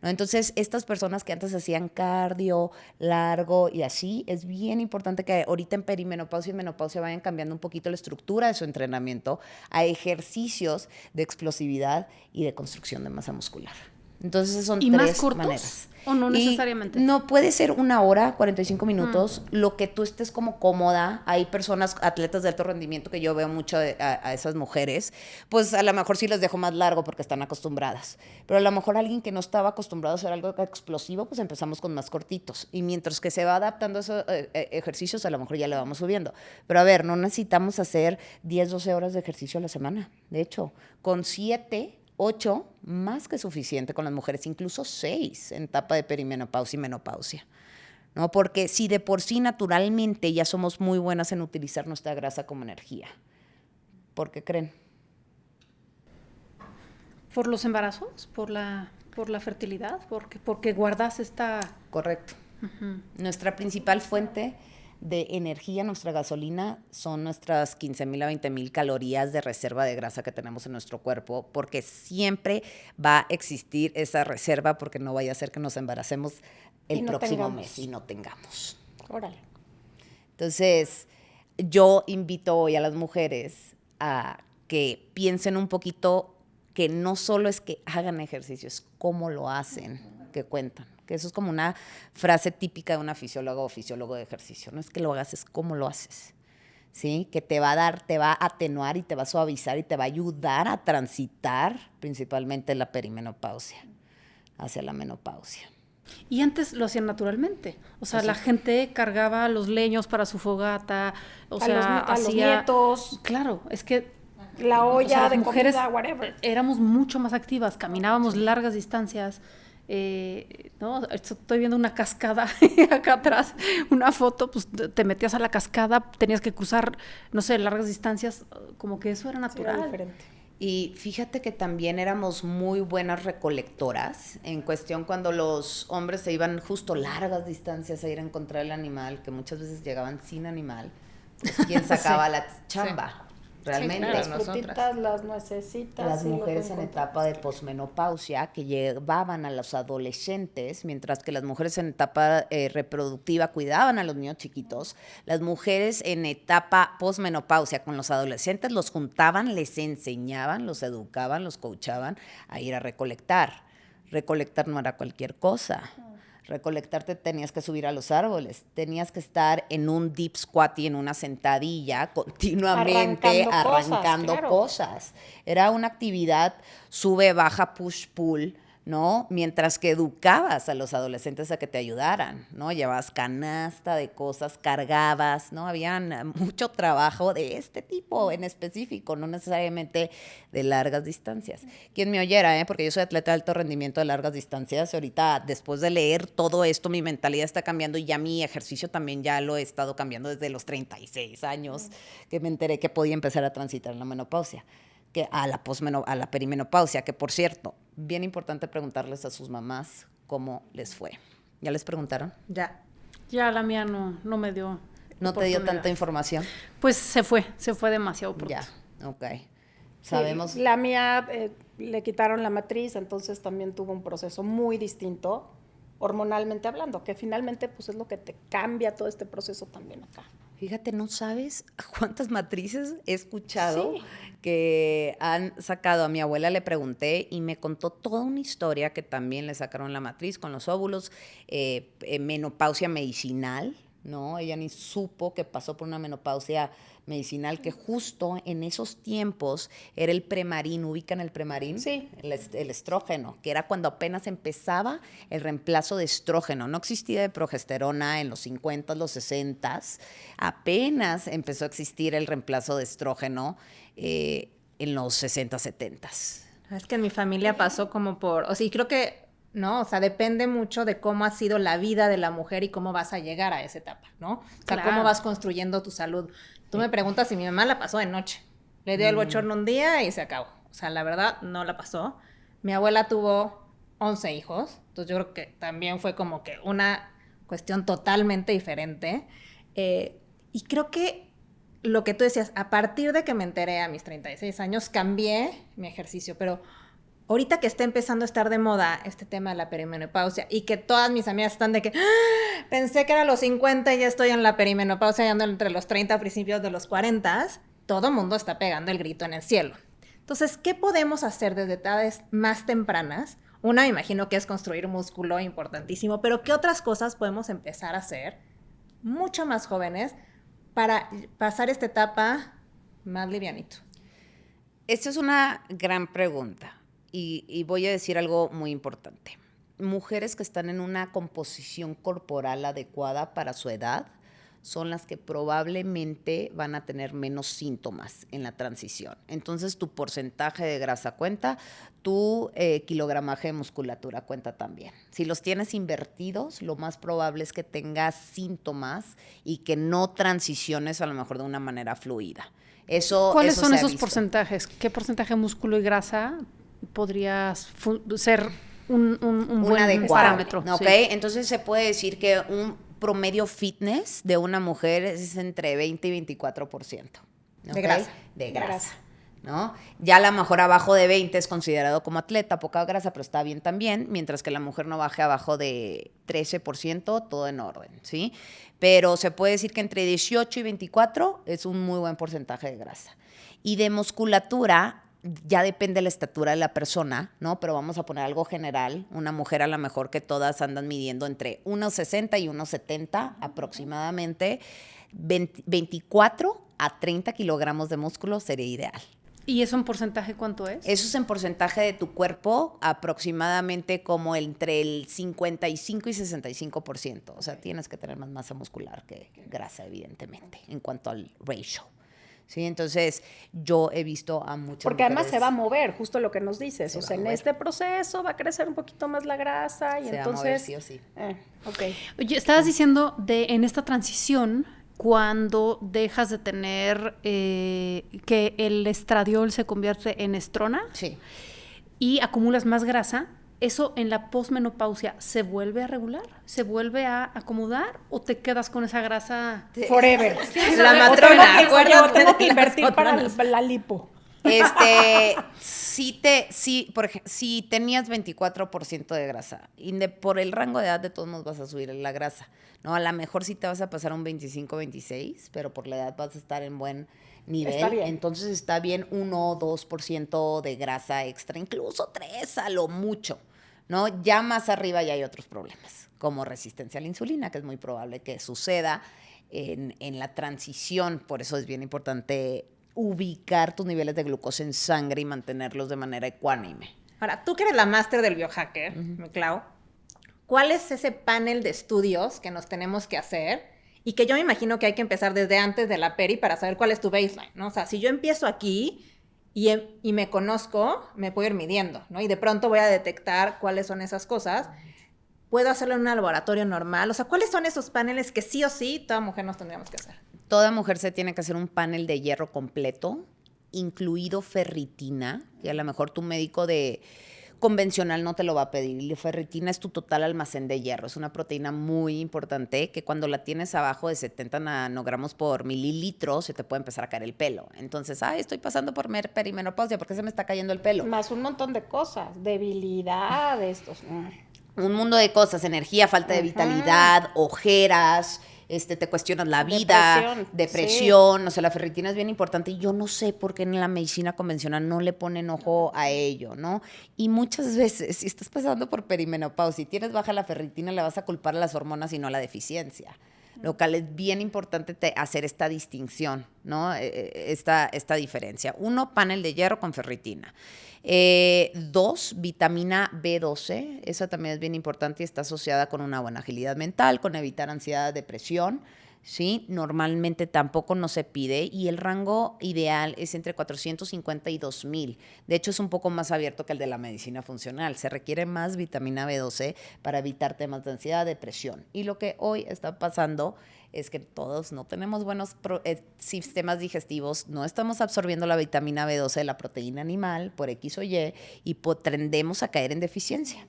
¿no? Entonces, estas personas que antes hacían cardio largo y así, es bien importante que ahorita en perimenopausia y menopausia vayan cambiando un poquito la estructura de su entrenamiento a ejercicios de explosividad y de construcción de masa muscular. Entonces, esas son ¿Y 3 más cortos? maneras. ¿O no Y necesariamente? no puede ser 1 hora, 45 minutos, lo que tú estés como cómoda. Hay personas, atletas de alto rendimiento, que yo veo mucho a esas mujeres, pues a lo mejor sí les dejo más largo porque están acostumbradas. Pero a lo mejor alguien que no estaba acostumbrado a hacer algo explosivo, pues empezamos con más cortitos. Y mientras que se va adaptando a esos ejercicios, a lo mejor ya le vamos subiendo. Pero a ver, no necesitamos hacer 10, 12 horas de ejercicio a la semana. De hecho, con 7... 8, más que suficiente con las mujeres, incluso 6 en etapa de perimenopausia y menopausia, ¿no? Porque si de por sí naturalmente ya somos muy buenas en utilizar nuestra grasa como energía, ¿por qué creen? ¿Por los embarazos? ¿Por la fertilidad? Porque guardas esta... Correcto. Nuestra principal fuente de energía, nuestra gasolina, son nuestras 15,000 a 20,000 calorías de reserva de grasa que tenemos en nuestro cuerpo, porque siempre va a existir esa reserva, porque no vaya a ser que nos embaracemos el próximo mes y no tengamos. Órale. Entonces, yo invito hoy a las mujeres a que piensen un poquito que no solo es que hagan ejercicio, es cómo lo hacen, que cuentan. Que eso es como una frase típica de una fisióloga o fisiólogo de ejercicio. No es que lo hagas, es cómo lo haces, ¿sí? Que te va a atenuar y te va a suavizar y te va a ayudar a transitar principalmente la perimenopausia hacia la menopausia. Y antes lo hacían naturalmente. O sea, Así. la gente cargaba los leños para su fogata. O sea, a los nietos. Claro, es que... La olla o sea, las de mujeres comida, whatever. éramos mucho más activas, caminábamos largas distancias. ¿No? Estoy viendo una cascada acá atrás, una foto, pues te metías a la cascada, tenías que cruzar, no sé, largas distancias, como que eso era natural. Era diferente. Y fíjate que también éramos muy buenas recolectoras, en cuestión cuando los hombres se iban justo largas distancias a ir a encontrar el animal, que muchas veces llegaban sin animal, pues ¿quién sacaba la chamba? Realmente. Sí, claro, las frutitas, las nuecesitas. Las mujeres en etapa de posmenopausia que llevaban a los adolescentes, mientras que las mujeres en etapa reproductiva cuidaban a los niños chiquitos, las mujeres en etapa posmenopausia con los adolescentes los juntaban, les enseñaban, los educaban, los coachaban a ir a recolectar. Recolectar no era cualquier cosa. Recolectarte tenías que subir a los árboles, tenías que estar en un deep squat y en una sentadilla continuamente arrancando cosas. Era una actividad sube, baja, push, pull, ¿no? Mientras que educabas a los adolescentes a que te ayudaran, ¿no? Llevabas canasta de cosas, cargabas, ¿no? Habían mucho trabajo de este tipo en específico, no necesariamente de largas distancias. Quien me oyera, porque yo soy atleta de alto rendimiento de largas distancias, ahorita después de leer todo esto, mi mentalidad está cambiando y ya mi ejercicio también ya lo he estado cambiando desde los 36 años, que me enteré que podía empezar a transitar en la menopausia. Que a la perimenopausia, que por cierto, bien importante preguntarles a sus mamás cómo les fue. ¿Ya les preguntaron? Ya. Ya la mía no me dio ¿No te dio oportunidad. tanta información? Pues se fue demasiado pronto. Ya, ok. Sabemos. Sí, la mía le quitaron la matriz, entonces también tuvo un proceso muy distinto, hormonalmente hablando, que finalmente pues es lo que te cambia todo este proceso también acá. Fíjate, no sabes cuántas matrices he escuchado Sí. que han sacado. A mi abuela le pregunté y me contó toda una historia que también le sacaron la matriz con los óvulos, menopausia medicinal, ¿no? Ella ni supo que pasó por una menopausia medicinal, que justo en esos tiempos era el Premarin. ¿Ubican el Premarin? Sí. El estrógeno, que era cuando apenas empezaba el reemplazo de estrógeno. No existía de progesterona en los 50, los 60. Apenas empezó a existir el reemplazo de estrógeno en los 60, 70. Es que en mi familia pasó como por, o sea, y creo que, ¿no? O sea, depende mucho de cómo ha sido la vida de la mujer y cómo vas a llegar a esa etapa, ¿no? O sea, Claro. cómo vas construyendo tu salud. Tú me preguntas si mi mamá la pasó de noche. Le dio el bochorno un día y se acabó. O sea, la verdad, no la pasó. Mi abuela tuvo 11 hijos, entonces yo creo que también fue como que una cuestión totalmente diferente. Y creo que lo que tú decías, a partir de que me enteré a mis 36 años, cambié mi ejercicio, pero ahorita que está empezando a estar de moda este tema de la perimenopausia y que todas mis amigas están de que ¡ah! Pensé que era los 50 y ya estoy en la perimenopausia, ya ando entre los 30 a principios de los 40, todo mundo está pegando el grito en el cielo. Entonces, ¿qué podemos hacer desde edades más tempranas? Una, me imagino que es construir músculo, importantísimo, pero ¿qué otras cosas podemos empezar a hacer mucho más jóvenes para pasar esta etapa más livianito? Esta es una gran pregunta y voy a decir algo muy importante. Mujeres que están en una composición corporal adecuada para su edad son las que probablemente van a tener menos síntomas en la transición. Entonces, tu porcentaje de grasa cuenta, tu kilogramaje de musculatura cuenta también. Si los tienes invertidos, lo más probable es que tengas síntomas y que no transiciones a lo mejor de una manera fluida. ¿Cuáles eso son se ha esos visto. porcentajes? ¿Qué porcentaje de músculo y grasa podría ser un buen adecuado, parámetro? ¿ok? Sí. Entonces se puede decir que un promedio fitness de una mujer es entre 20 y 24%. ¿ok? De grasa. De grasa, ¿no? Ya a lo mejor abajo de 20 es considerado como atleta, poca grasa, pero está bien también, mientras que la mujer no baje abajo de 13%, todo en orden, ¿sí? Pero se puede decir que entre 18 y 24 es un muy buen porcentaje de grasa. Y de musculatura, ya depende de la estatura de la persona, ¿no? Pero vamos a poner algo general. Una mujer a lo mejor que todas andan midiendo entre 1,60 y 1,70 aproximadamente. 24 a 30 kilogramos de músculo sería ideal. ¿Y eso en porcentaje cuánto es? Eso es en porcentaje de tu cuerpo, aproximadamente como entre el 55 y 65%. O sea, tienes que tener más masa muscular que grasa, evidentemente, en cuanto al ratio. Sí, entonces yo he visto a muchas Porque además mujeres, se va a mover, justo lo que nos dices. Se O va sea, a en mover. este proceso va a crecer un poquito más la grasa y se va a entonces... mover sí o sí. Ok. Oye, estabas diciendo en esta transición, cuando dejas de tener que el estradiol se convierte en estrona Sí. y acumulas más grasa, ¿eso en la posmenopausia se vuelve a regular? ¿Se vuelve a acomodar o te quedas con esa grasa? Forever. La O matrona, tengo que- acuérdate yo tengo de que las invertir para matronas. la lipo. Si tenías 24% de grasa, por el rango de edad de todos modos vas a subir la grasa, ¿no? A lo mejor sí te vas a pasar a un 25, 26, pero por la edad vas a estar en buen nivel. Está bien. Entonces está bien 1 o 2% de grasa extra, incluso 3 a lo mucho, ¿no? Ya más arriba ya hay otros problemas, como resistencia a la insulina, que es muy probable que suceda en la transición. Por eso es bien importante ubicar tus niveles de glucosa en sangre y mantenerlos de manera ecuánime. Ahora, tú que eres la máster del biohacker, mi Clau, ¿cuál es ese panel de estudios que nos tenemos que hacer? Y que yo me imagino que hay que empezar desde antes de la peri para saber cuál es tu baseline, ¿no? O sea, si yo empiezo aquí y me conozco, me puedo ir midiendo, ¿no? Y de pronto voy a detectar cuáles son esas cosas. ¿Puedo hacerlo en un laboratorio normal? O sea, ¿cuáles son esos paneles que sí o sí toda mujer nos tendríamos que hacer? Toda mujer se tiene que hacer un panel de hierro completo, incluido ferritina, que a lo mejor tu médico de convencional no te lo va a pedir. Y la ferritina es tu total almacén de hierro. Es una proteína muy importante que cuando la tienes abajo de 70 nanogramos por mililitro se te puede empezar a caer el pelo. Entonces, estoy pasando por perimenopausia, ¿por qué se me está cayendo el pelo? Más un montón de cosas, debilidad, estos. Un mundo de cosas, energía, falta de vitalidad, ojeras, te cuestionas la vida, depresión, o sea, la ferritina es bien importante y yo no sé por qué en la medicina convencional no le ponen ojo a ello, ¿no? Y muchas veces, si estás pasando por perimenopausia y tienes baja la ferritina, le vas a culpar a las hormonas y no a la deficiencia. Lo cual es bien importante hacer esta distinción, ¿no? Esta diferencia. 1, panel de hierro con ferritina. 2, vitamina B12. Esa también es bien importante y está asociada con una buena agilidad mental, con evitar ansiedad, depresión. ¿Sí? Normalmente tampoco no se pide y el rango ideal es entre 450 y 2000. De hecho, es un poco más abierto que el de la medicina funcional. Se requiere más vitamina B12 para evitar temas de ansiedad, depresión. Y lo que hoy está pasando es que todos no tenemos buenos sistemas digestivos, no estamos absorbiendo la vitamina B12 de la proteína animal por X o Y y tendemos a caer en deficiencia.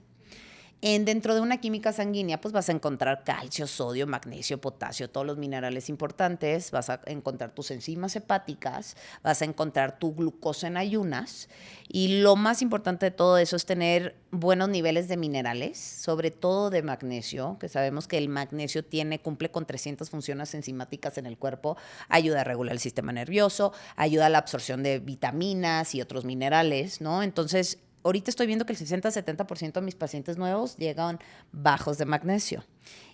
Dentro de una química sanguínea, pues vas a encontrar calcio, sodio, magnesio, potasio, todos los minerales importantes, vas a encontrar tus enzimas hepáticas, vas a encontrar tu glucosa en ayunas y lo más importante de todo eso es tener buenos niveles de minerales, sobre todo de magnesio, que sabemos que el magnesio cumple con 300 funciones enzimáticas en el cuerpo, ayuda a regular el sistema nervioso, ayuda a la absorción de vitaminas y otros minerales, ¿no? Entonces, ahorita estoy viendo que el 60-70% de mis pacientes nuevos llegan bajos de magnesio.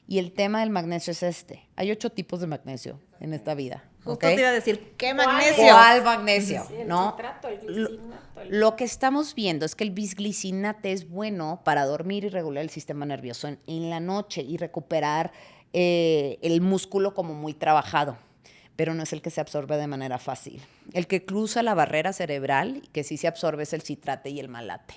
Y el tema del magnesio es Hay 8 tipos de magnesio en esta vida. Justo te iba a decir, ¿qué magnesio? magnesio? ¿Cuál magnesio? Sí, el ¿no? citrato, el glicinato. Lo que estamos viendo es que el bisglicinate es bueno para dormir y regular el sistema nervioso en la noche y recuperar el músculo como muy trabajado, pero no es el que se absorbe de manera fácil. El que cruza la barrera cerebral, que sí se absorbe, es el citrate y el malate,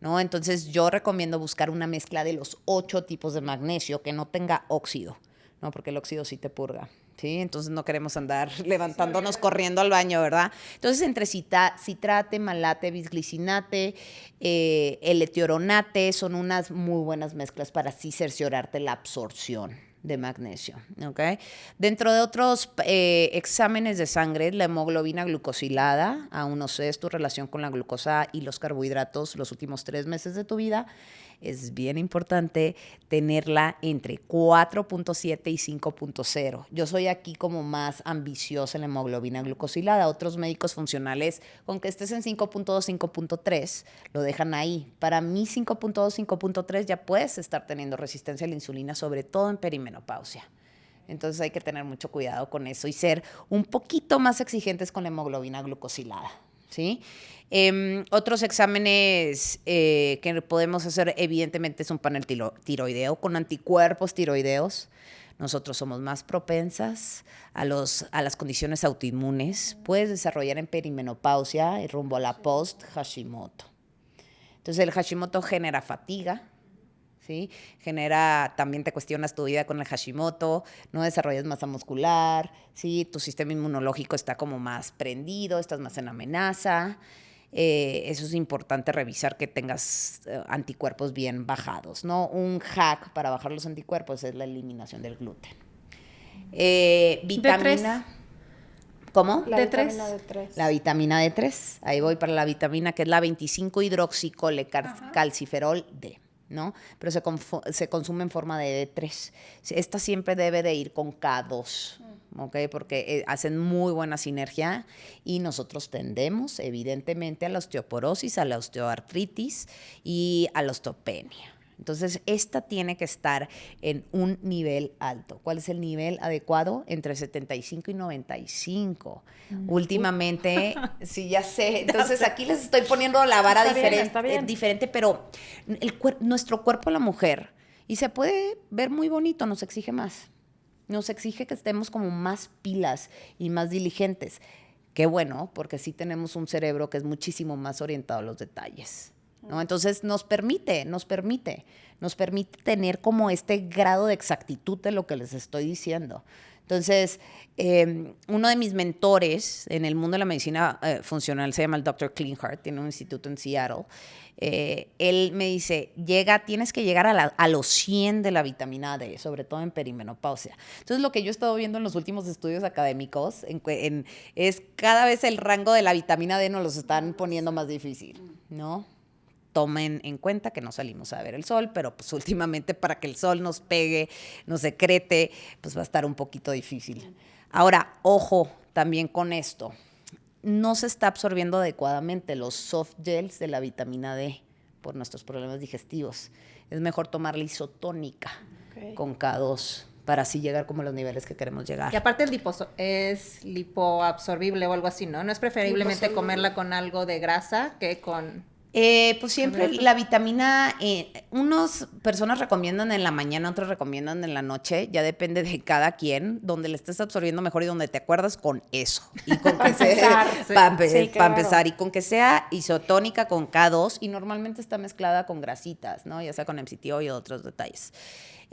¿no? Entonces, yo recomiendo buscar una mezcla de los 8 tipos de magnesio que no tenga óxido, ¿no? Porque el óxido sí te purga, ¿sí? Entonces, no queremos andar levantándonos corriendo al baño, ¿verdad? Entonces, entre citrate, malate, bisglicinate, el etiolonate, son unas muy buenas mezclas para así cerciorarte la absorción de magnesio, ¿ok? Dentro de otros exámenes de sangre, la hemoglobina glucosilada, aún no sé, es tu relación con la glucosa y los carbohidratos los últimos 3 meses de tu vida. Es bien importante tenerla entre 4.7 y 5.0. Yo soy aquí como más ambiciosa en la hemoglobina glucosilada. Otros médicos funcionales, con que estés en 5.2, 5.3, lo dejan ahí. Para mí 5.2, 5.3 ya puedes estar teniendo resistencia a la insulina, sobre todo en perimenopausia. Entonces hay que tener mucho cuidado con eso y ser un poquito más exigentes con la hemoglobina glucosilada, ¿sí? Otros exámenes que podemos hacer, evidentemente, es un panel tiroideo con anticuerpos tiroideos. Nosotros somos más propensas a las condiciones autoinmunes. Puedes desarrollar en perimenopausia rumbo a la post-Hashimoto. Entonces, el Hashimoto genera fatiga, ¿sí? También te cuestionas tu vida con el Hashimoto, no desarrollas masa muscular, ¿sí? Tu sistema inmunológico está como más prendido, estás más en amenaza. Eso es importante revisar que tengas anticuerpos bien bajados, ¿no? Un hack para bajar los anticuerpos es la eliminación del gluten. Vitamina. ¿Cómo? La vitamina D3. La vitamina D3. Ahí voy para la vitamina que es la 25-hidroxicolecalciferol D, ¿no? Pero se consume en forma de D3. Esta siempre debe de ir con K2, ¿ok? Porque hacen muy buena sinergia y nosotros tendemos, evidentemente, a la osteoporosis, a la osteoartritis y a la osteopenia. Entonces, esta tiene que estar en un nivel alto. ¿Cuál es el nivel adecuado? Entre 75 y 95. Últimamente, sí, ya sé. Entonces, aquí les estoy poniendo la vara diferente, pero nuestro cuerpo, la mujer, y se puede ver muy bonito, nos exige más. Nos exige que estemos como más pilas y más diligentes. Qué bueno, porque sí tenemos un cerebro que es muchísimo más orientado a los detalles, ¿no? Entonces nos permite tener como este grado de exactitud de lo que les estoy diciendo, Entonces, uno de mis mentores en el mundo de la medicina funcional se llama el Dr. Klinghardt, tiene un instituto en Seattle. Él me dice, tienes que llegar a los 100 de la vitamina D, sobre todo en perimenopausia. Entonces, lo que yo he estado viendo en los últimos estudios académicos es cada vez el rango de la vitamina D nos los están poniendo más difícil, ¿no? Tomen en cuenta que no salimos a ver el sol, pero pues últimamente para que el sol nos pegue, nos secrete, pues va a estar un poquito difícil. Ahora, ojo también con esto. No se está absorbiendo adecuadamente los soft gels de la vitamina D por nuestros problemas digestivos. Es mejor tomar la isotónica con K2 para así llegar como a los niveles que queremos llegar. Y aparte es lipoabsorbible o algo así, ¿no? ¿No es preferiblemente comerla con algo de grasa que con...? Pues siempre la vitamina, unas personas recomiendan en la mañana, otros recomiendan en la noche, ya depende de cada quien, donde le estés absorbiendo mejor y donde te acuerdas con eso. Y con que sea, para empezar, y con que sea isotónica con K2 y normalmente está mezclada con grasitas, ¿no? Ya sea con MCT y otros detalles.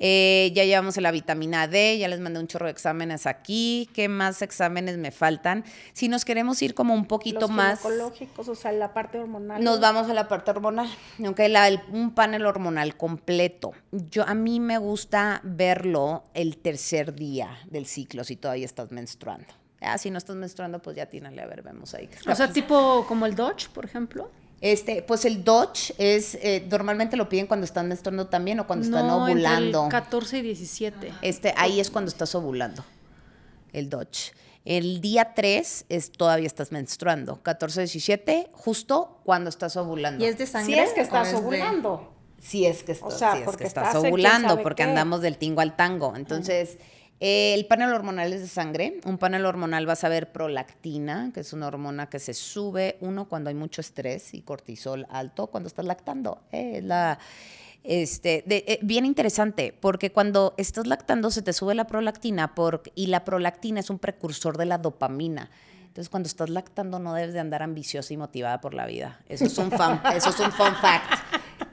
Ya llevamos la vitamina D, ya les mandé un chorro de exámenes aquí. ¿Qué más exámenes me faltan? Si nos queremos ir como un poquito los más... ginecológicos, o sea, la parte hormonal. Nos vamos a la parte hormonal, aunque un panel hormonal completo. A mí me gusta verlo el tercer día del ciclo, si todavía estás menstruando. Si no estás menstruando, pues ya tínale, a ver, vemos ahí. O sea, tipo como el Dodge, por ejemplo. Pues el Dodge es, normalmente lo piden cuando están menstruando también o cuando están ovulando. Entre el 14 y 17. Ahí es cuando estás ovulando, el Dodge. El día 3 todavía estás menstruando. 14, 17, justo cuando estás ovulando. ¿Y es de sangre? Si es que estás ovulando. Si es que estás, o sea, si es porque que estás estás en ovulando, quién sabe porque qué. andamos del tingo al tango. Entonces, el panel hormonal es de sangre. Un panel hormonal vas a ver prolactina, que es una hormona que se sube, cuando hay mucho estrés y cortisol alto, cuando estás lactando. Bien interesante, porque cuando estás lactando se te sube la prolactina y la prolactina es un precursor de la dopamina. Entonces, cuando estás lactando no debes de andar ambiciosa y motivada por la vida. Eso es un fun fact.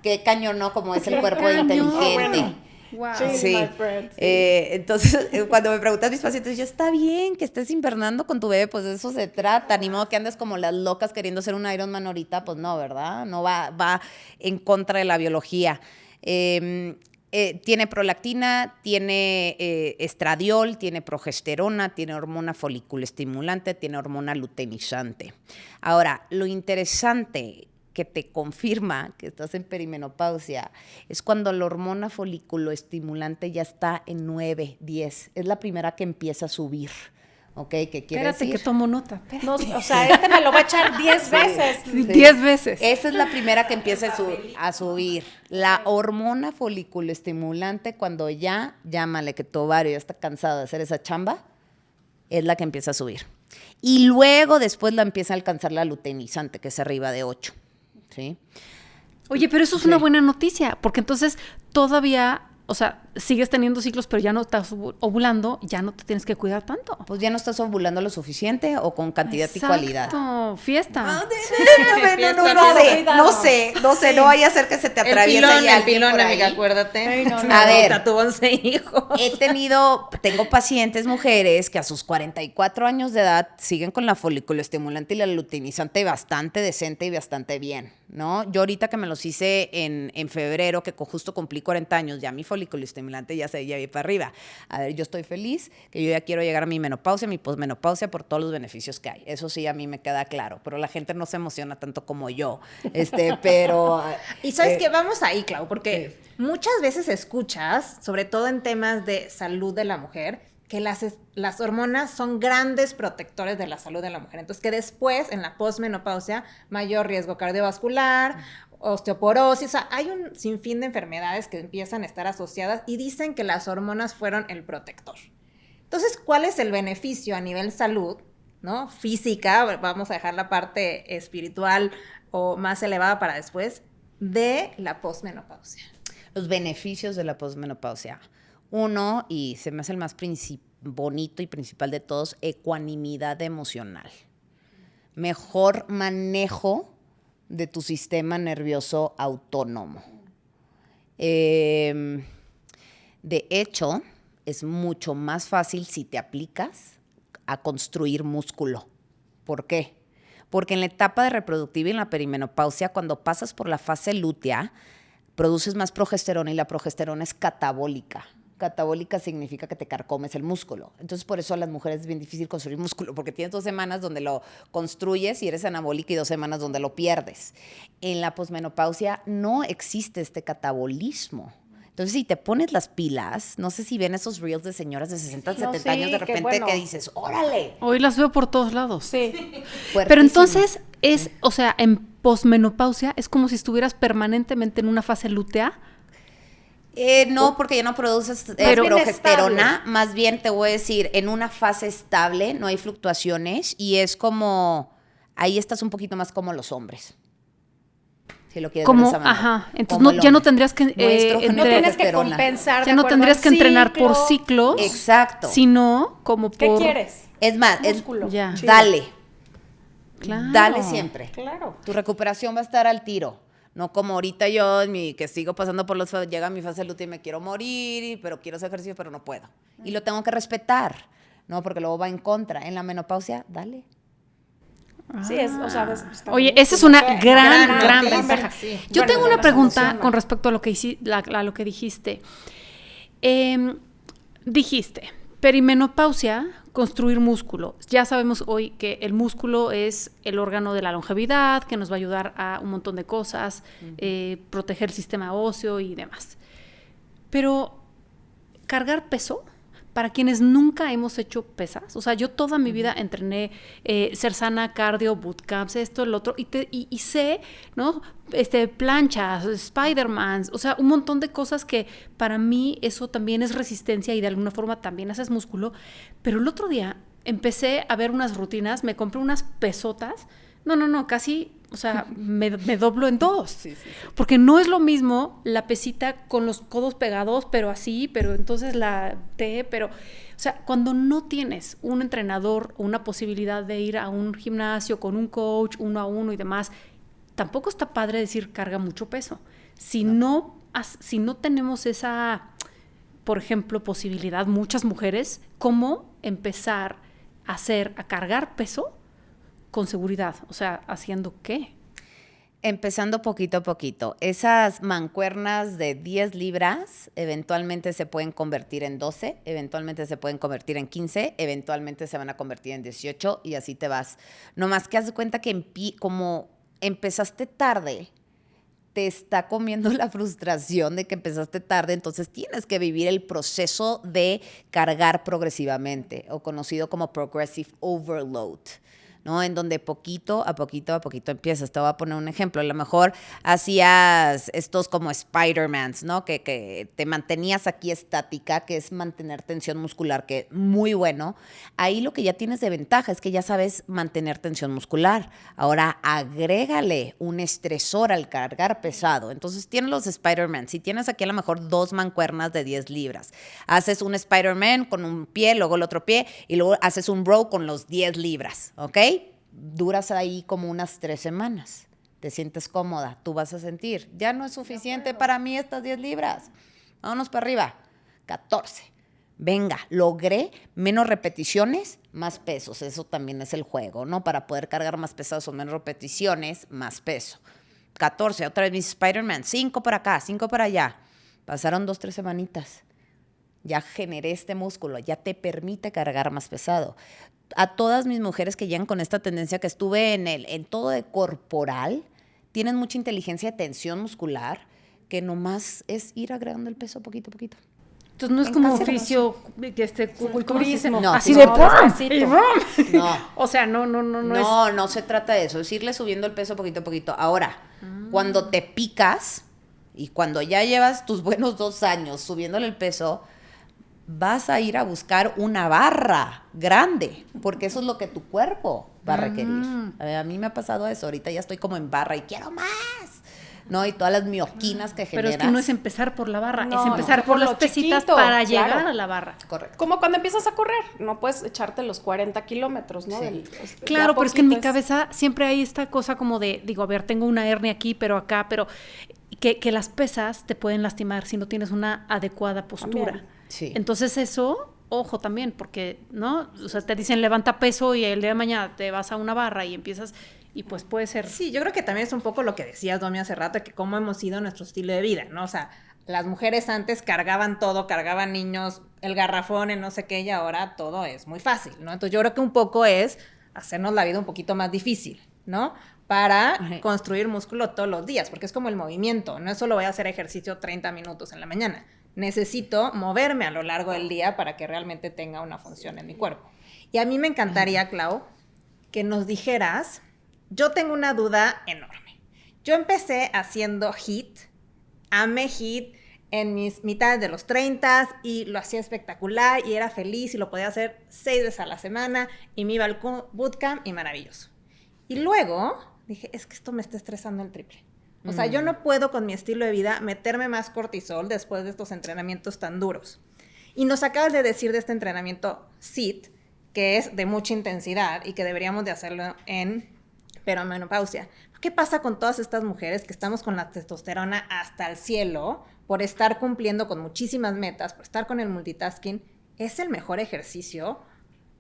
Qué cañón, ¿no? Como es el cuerpo inteligente. Wow. Sí. Entonces, cuando me preguntan mis pacientes, yo, está bien que estés invernando con tu bebé, pues de eso se trata, ni modo que andes como las locas queriendo ser un Iron Man ahorita, pues no, ¿verdad? No va en contra de la biología. Tiene prolactina, tiene estradiol, tiene progesterona, tiene hormona foliculoestimulante, tiene hormona luteinizante. Ahora, lo interesante que te confirma que estás en perimenopausia es cuando la hormona foliculoestimulante ya está en 9, 10. Es la primera que empieza a subir. ¿Ok? ¿Qué quiere decir? Espérate que tomo nota. No, o sea, me lo va a echar 10 veces. Sí. 10 veces. Esa es la primera que empieza a subir. La hormona foliculoestimulante, cuando llámale que tu ovario ya está cansado de hacer esa chamba, es la que empieza a subir. Y luego después la empieza a alcanzar la luteinizante, que es arriba de 8. ¿Sí? Oye, pero eso es una buena noticia, porque entonces todavía, o sea, sigues teniendo ciclos, pero ya no estás ovulando, ya no te tienes que cuidar tanto. Pues ya no estás ovulando lo suficiente o con cantidad y cualidad. Exacto, fiesta. No sé, no vaya a ser que se te atraviese el pilón, amiga, acuérdate. Ay, no. A ver, tuvo 11 hijos. Tengo pacientes mujeres que a sus 44 años de edad siguen con la foliculoestimulante y la luteinizante bastante decente y bastante bien, ¿no? Yo ahorita que me los hice en febrero, que justo cumplí 40 años, ya mi foliculoestimulante ya vi para arriba. A ver, yo estoy feliz, que yo ya quiero llegar a mi menopausia, mi posmenopausia por todos los beneficios que hay. Eso sí, a mí me queda claro, pero la gente no se emociona tanto como yo. Pero... Y sabes que vamos ahí, Clau, porque muchas veces escuchas, sobre todo en temas de salud de la mujer, que las hormonas son grandes protectores de la salud de la mujer. Entonces, que después, en la posmenopausia, mayor riesgo cardiovascular, osteoporosis, o sea, hay un sinfín de enfermedades que empiezan a estar asociadas y dicen que las hormonas fueron el protector. Entonces, ¿cuál es el beneficio a nivel salud, ¿no? Física, vamos a dejar la parte espiritual o más elevada para después, de la posmenopausia? Los beneficios de la posmenopausia. Uno, y se me hace el más bonito y principal de todos, ecuanimidad emocional. Mejor manejo de tu sistema nervioso autónomo. De hecho, es mucho más fácil si te aplicas a construir músculo. ¿Por qué? Porque en la etapa de reproductiva y en la perimenopausia, cuando pasas por la fase lútea, produces más progesterona y la progesterona es catabólica. Catabólica significa que te carcomes el músculo. Entonces, por eso a las mujeres es bien difícil construir músculo, porque tienes 2 semanas donde lo construyes y eres anabólica y 2 semanas donde lo pierdes. En la posmenopausia no existe este catabolismo. Entonces, si te pones las pilas, no sé si ven esos reels de señoras de 60, 70 años de repente que dices, ¡órale! Hoy las veo por todos lados. Sí. Pero entonces o sea, en posmenopausia es como si estuvieras permanentemente en una fase lútea. No, porque ya no produces progesterona. Más bien te voy a decir, en una fase estable, no hay fluctuaciones y es como, ahí estás un poquito más como los hombres. Si lo quieres ver de esa manera. Ajá. Entonces ya no tendrías que No tienes que compensar. ya no tendrías que entrenar por ciclos. Exacto. Sino como por... ¿Qué quieres? Es más, Músculo. Ya. dale. Claro. Dale siempre. Claro. Tu recuperación va a estar al tiro. No como ahorita yo, que sigo pasando por llega mi fase lútea y me quiero morir, pero quiero hacer ejercicio, pero no puedo. Y lo tengo que respetar, ¿no? Porque luego va en contra. En la menopausia, dale. Sí, o sea, Oye, esa es una gran ventaja. ventaja. Sí. Yo Bueno, tengo una las pregunta emociona. con respecto a lo que, a lo que dijiste. Dijiste, perimenopausia, construir músculo. Ya sabemos hoy que el músculo es el órgano de la longevidad, que nos va a ayudar a un montón de cosas, proteger el sistema óseo y demás. Pero, ¿cargar peso? Para quienes nunca hemos hecho pesas, o sea, yo toda mi vida entrené ser sana, cardio, bootcamps, esto, el otro, y sé, ¿no? Planchas, Spider-Mans, o sea, un montón de cosas que para mí eso también es resistencia y de alguna forma también haces músculo. Pero el otro día empecé a ver unas rutinas, me compré unas pesotas, no, casi, o sea, me doblo en 2. Sí. Porque no es lo mismo la pesita con los codos pegados, pero así, pero entonces o sea, cuando no tienes un entrenador o una posibilidad de ir a un gimnasio con un coach 1 a 1 y demás, tampoco está padre decir carga mucho peso. Si no tenemos esa, por ejemplo, posibilidad, muchas mujeres, ¿cómo empezar a cargar peso con seguridad? O sea, ¿haciendo qué? Empezando poquito a poquito. Esas mancuernas de 10 libras eventualmente se pueden convertir en 12, eventualmente se pueden convertir en 15, eventualmente se van a convertir en 18 y así te vas. No más que haz de cuenta que como empezaste tarde, te está comiendo la frustración de que empezaste tarde, entonces tienes que vivir el proceso de cargar progresivamente, o conocido como progressive overload, ¿no? En donde poquito a poquito empiezas. Te voy a poner un ejemplo. A lo mejor hacías estos como Spider-Mans, ¿no? Que te mantenías aquí estática, que es mantener tensión muscular, que es muy bueno. Ahí lo que ya tienes de ventaja es que ya sabes mantener tensión muscular. Ahora agrégale un estresor al cargar pesado. Entonces tienes los Spider-Man. Si tienes aquí a lo mejor 2 mancuernas de 10 libras, haces un Spider-Man con un pie, luego el otro pie, y luego haces un row con los 10 libras, ¿ok? Duras ahí como unas 3 semanas. Te sientes cómoda, tú vas a sentir, ya no es suficiente para mí estas 10 libras. Vámonos para arriba. 14. Venga, logré menos repeticiones, más pesos. Eso también es el juego, ¿no? Para poder cargar más pesados o menos repeticiones, más peso. 14, otra vez mis Spider-Man. 5 para acá, 5 para allá. Pasaron 2, 3 semanitas. Ya generé este músculo, ya te permite cargar más pesado. A todas mis mujeres que llegan con esta tendencia que estuve en todo de corporal, tienen mucha inteligencia de tensión muscular, que nomás es ir agregando el peso poquito a poquito. Entonces no es como oficio culturismo, no, así no, de no. No. O sea, No se trata de eso, es irle subiendo el peso poquito a poquito. Ahora, cuando te picas y cuando ya llevas tus buenos 2 años subiéndole el peso, vas a ir a buscar una barra grande, porque eso es lo que tu cuerpo va a requerir. A mí me ha pasado eso, ahorita ya estoy como en barra y quiero más, ¿no? Y todas las mioquinas que generas. Pero es que no es empezar por la barra, No, es empezar por las pesitas chiquito, para claro. llegar a la barra. Correcto. Como cuando empiezas a correr, no puedes echarte los 40 kilómetros, ¿no? Sí. Claro, pero es que en mi cabeza siempre hay esta cosa como de, digo, a ver, tengo una hernia aquí, pero acá, pero que las pesas te pueden lastimar si no tienes una adecuada postura. También. Sí. Entonces eso, ojo también, porque, ¿no? O sea, te dicen levanta peso y el día de mañana te vas a una barra y empiezas, y pues puede ser... Sí, yo creo que también es un poco lo que decías, Domi, hace rato, que cómo hemos sido nuestro estilo de vida, ¿no? O sea, las mujeres antes cargaban todo, cargaban niños, el garrafón, el no sé qué, y ahora todo es muy fácil, ¿no? Entonces yo creo que un poco es hacernos la vida un poquito más difícil, ¿no? Para construir músculo todos los días, porque es como el movimiento, no es solo voy a hacer ejercicio 30 minutos en la mañana, necesito moverme a lo largo del día para que realmente tenga una función en mi cuerpo. Y a mí me encantaría, Clau, que nos dijeras, yo tengo una duda enorme. Yo empecé haciendo HIIT, amé HIIT en mis mitades de los 30 y lo hacía espectacular y era feliz y lo podía hacer 6 veces a la semana y me iba al bootcamp y maravilloso. Y luego dije, es que esto me está estresando el triple. O sea, yo no puedo con mi estilo de vida meterme más cortisol después de estos entrenamientos tan duros. Y nos acabas de decir de este entrenamiento SIT, que es de mucha intensidad y que deberíamos de hacerlo en perimenopausia. ¿Qué pasa con todas estas mujeres que estamos con la testosterona hasta el cielo por estar cumpliendo con muchísimas metas, por estar con el multitasking? ¿Es el mejor ejercicio?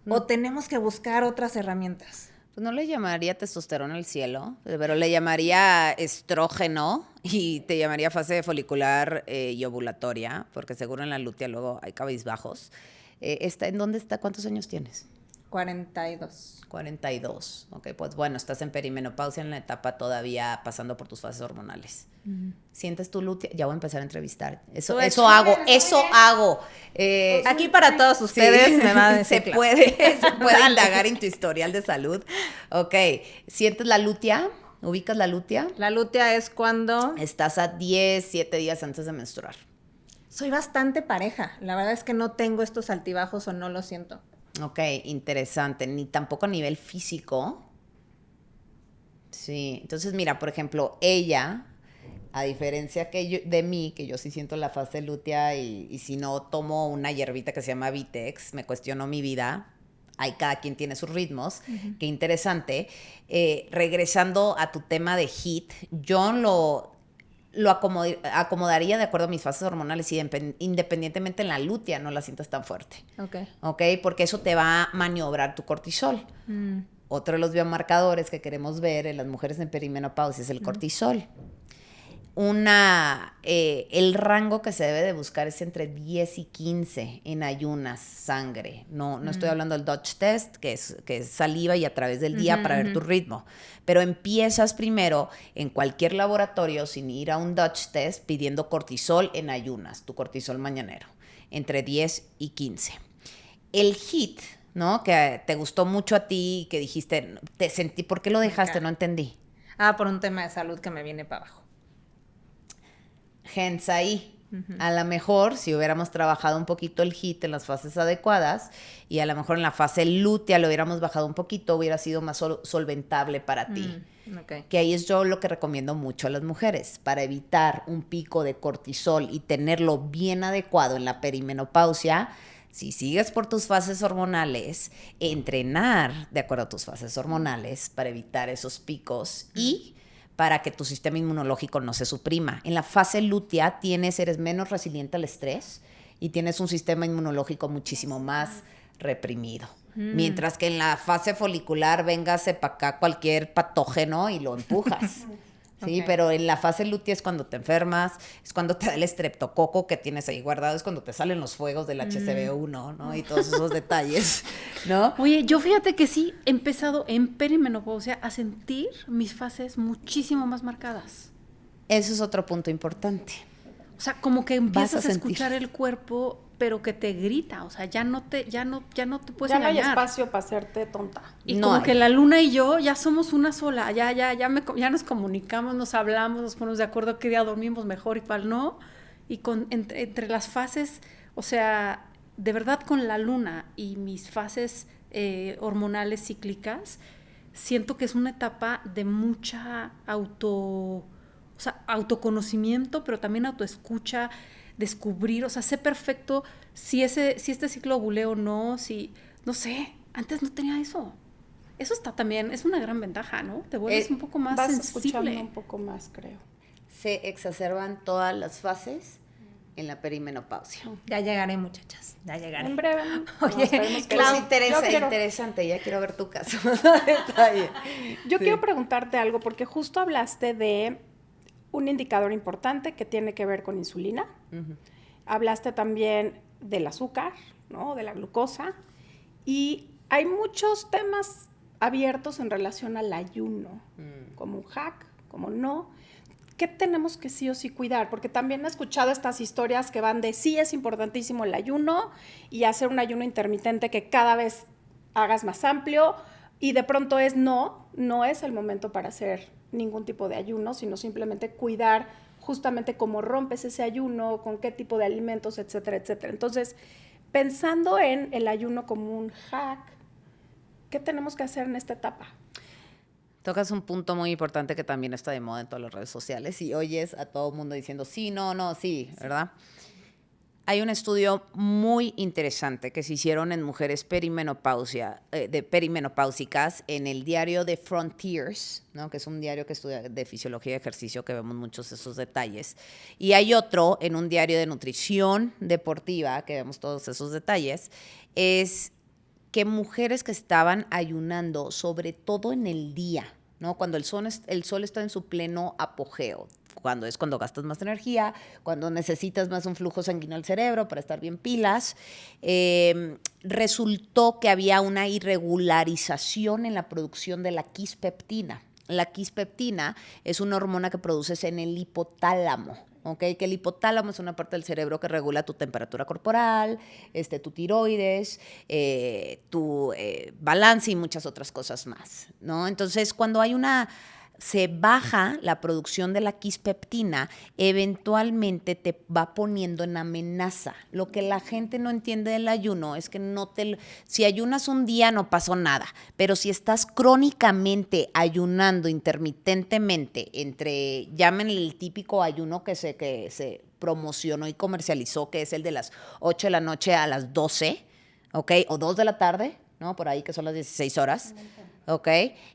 ¿O tenemos que buscar otras herramientas? Pues no le llamaría testosterona al cielo, pero le llamaría estrógeno y te llamaría fase folicular y ovulatoria, porque seguro en la lutea luego hay cabizbajos. ¿En dónde está? ¿Cuántos años tienes? 42. 42. Ok, pues bueno, estás en perimenopausia, en la etapa todavía pasando por tus fases hormonales. ¿Sientes tu lutea? Ya voy a empezar a entrevistar. Eso hago. Aquí para todos ustedes sí, me va a decir se puede indagar en tu historial de salud. Ok, ¿sientes la lutea? ¿Ubicas la lutea? La lutea es cuando... Estás a 7 días antes de menstruar. Soy bastante pareja. La verdad es que no tengo estos altibajos o no lo siento. Ok, interesante. Ni tampoco a nivel físico. Sí, entonces mira, por ejemplo, ella, a diferencia de mí, que yo sí siento la fase lútea y si no tomo una hierbita que se llama Vitex, me cuestiono mi vida. Hay cada quien tiene sus ritmos. Qué interesante. Regresando a tu tema de HIIT, yo lo acomodaría de acuerdo a mis fases hormonales y independientemente en la lutea no la sientas tan fuerte. Ok, porque eso te va a maniobrar tu cortisol. Otro de los biomarcadores que queremos ver en las mujeres en perimenopausia es el cortisol. El rango que se debe de buscar es entre 10 y 15 en ayunas, sangre. No estoy hablando del Dutch test, que es saliva y a través del día para ver tu ritmo. Pero empiezas primero en cualquier laboratorio sin ir a un Dutch test pidiendo cortisol en ayunas, tu cortisol mañanero, entre 10 y 15. El HIIT, ¿no? Que te gustó mucho a ti, que dijiste, ¿por qué lo dejaste? No entendí. Por un tema de salud que me viene para abajo. Gens ahí. A lo mejor si hubiéramos trabajado un poquito el HIIT en las fases adecuadas y a lo mejor en la fase lútea lo hubiéramos bajado un poquito, hubiera sido más solventable para ti. Que ahí es yo lo que recomiendo mucho a las mujeres para evitar un pico de cortisol y tenerlo bien adecuado en la perimenopausia. Si sigues por tus fases hormonales, entrenar de acuerdo a tus fases hormonales para evitar esos picos y para que tu sistema inmunológico no se suprima. En la fase lútea eres menos resiliente al estrés y tienes un sistema inmunológico muchísimo más reprimido. Mientras que en la fase folicular véngase para acá cualquier patógeno y lo empujas. Sí, pero en la fase lútea es cuando te enfermas, es cuando te da el estreptococo que tienes ahí guardado, es cuando te salen los fuegos del HCV1, ¿no? Y todos esos detalles, ¿no? Oye, yo fíjate que sí he empezado en perimenopausia a sentir mis fases muchísimo más marcadas. Eso es otro punto importante. O sea, como que empiezas a escuchar el cuerpo, pero que te grita, o sea, ya no te puedes engañar. Ya no hay espacio para hacerte tonta. Y como que la luna y yo ya somos una sola, ya nos comunicamos, nos hablamos, nos ponemos de acuerdo qué día dormimos mejor y cuál no. Y entre las fases, o sea, de verdad con la luna y mis fases hormonales cíclicas, siento que es una etapa de mucha autoconocimiento, pero también autoescucha, descubrir, o sea, sé perfecto si este ciclo ovulé o no, no sé, antes no tenía eso. Eso está también, es una gran ventaja, ¿no? Te vuelves un poco más vas sensible. escuchando un poco más, creo. Se exacerban todas las fases en la perimenopausia. Ya llegaré, muchachas, ya llegaré. En breve. Oye, esperemos que Pero sí. es Yo quiero- interesante, ya quiero ver tu caso. Detalle. Yo Sí. quiero preguntarte algo, porque justo hablaste de un indicador importante que tiene que ver con insulina. Hablaste también del azúcar, ¿no? De la glucosa. Y hay muchos temas abiertos en relación al ayuno, como un hack, como no. ¿Qué tenemos que sí o sí cuidar? Porque también he escuchado estas historias que van de sí es importantísimo el ayuno y hacer un ayuno intermitente que cada vez hagas más amplio, y de pronto no es el momento para hacer ningún tipo de ayuno, sino simplemente cuidar justamente cómo rompes ese ayuno, con qué tipo de alimentos, etcétera, etcétera. Entonces, pensando en el ayuno como un hack, ¿qué tenemos que hacer en esta etapa? Tocas un punto muy importante que también está de moda en todas las redes sociales y oyes a todo el mundo diciendo sí, no, sí, ¿verdad? Hay un estudio muy interesante que se hicieron en mujeres perimenopáusicas en el diario de Frontiers, ¿no? Que es un diario que estudia de fisiología y ejercicio, que vemos muchos de esos detalles. Y hay otro en un diario de nutrición deportiva, que vemos todos esos detalles, es que mujeres que estaban ayunando, sobre todo en el día, ¿no? Cuando el sol está en su pleno apogeo, cuando gastas más energía, cuando necesitas más un flujo sanguíneo al cerebro para estar bien pilas, resultó que había una irregularización en la producción de la quispeptina. La quispeptina es una hormona que produces en el hipotálamo. ¿Okay? Que el hipotálamo es una parte del cerebro que regula tu temperatura corporal, tu tiroides, tu balance y muchas otras cosas más, ¿no? Entonces, cuando se baja la producción de la quispeptina, eventualmente te va poniendo en amenaza. Lo que la gente no entiende del ayuno es que si ayunas un día no pasó nada, pero si estás crónicamente ayunando intermitentemente, llamen el típico ayuno que se promocionó y comercializó, que es el de las 8 de la noche a las 12, ¿ok? O 2 de la tarde, ¿no? Por ahí que son las 16 horas. ¿Ok?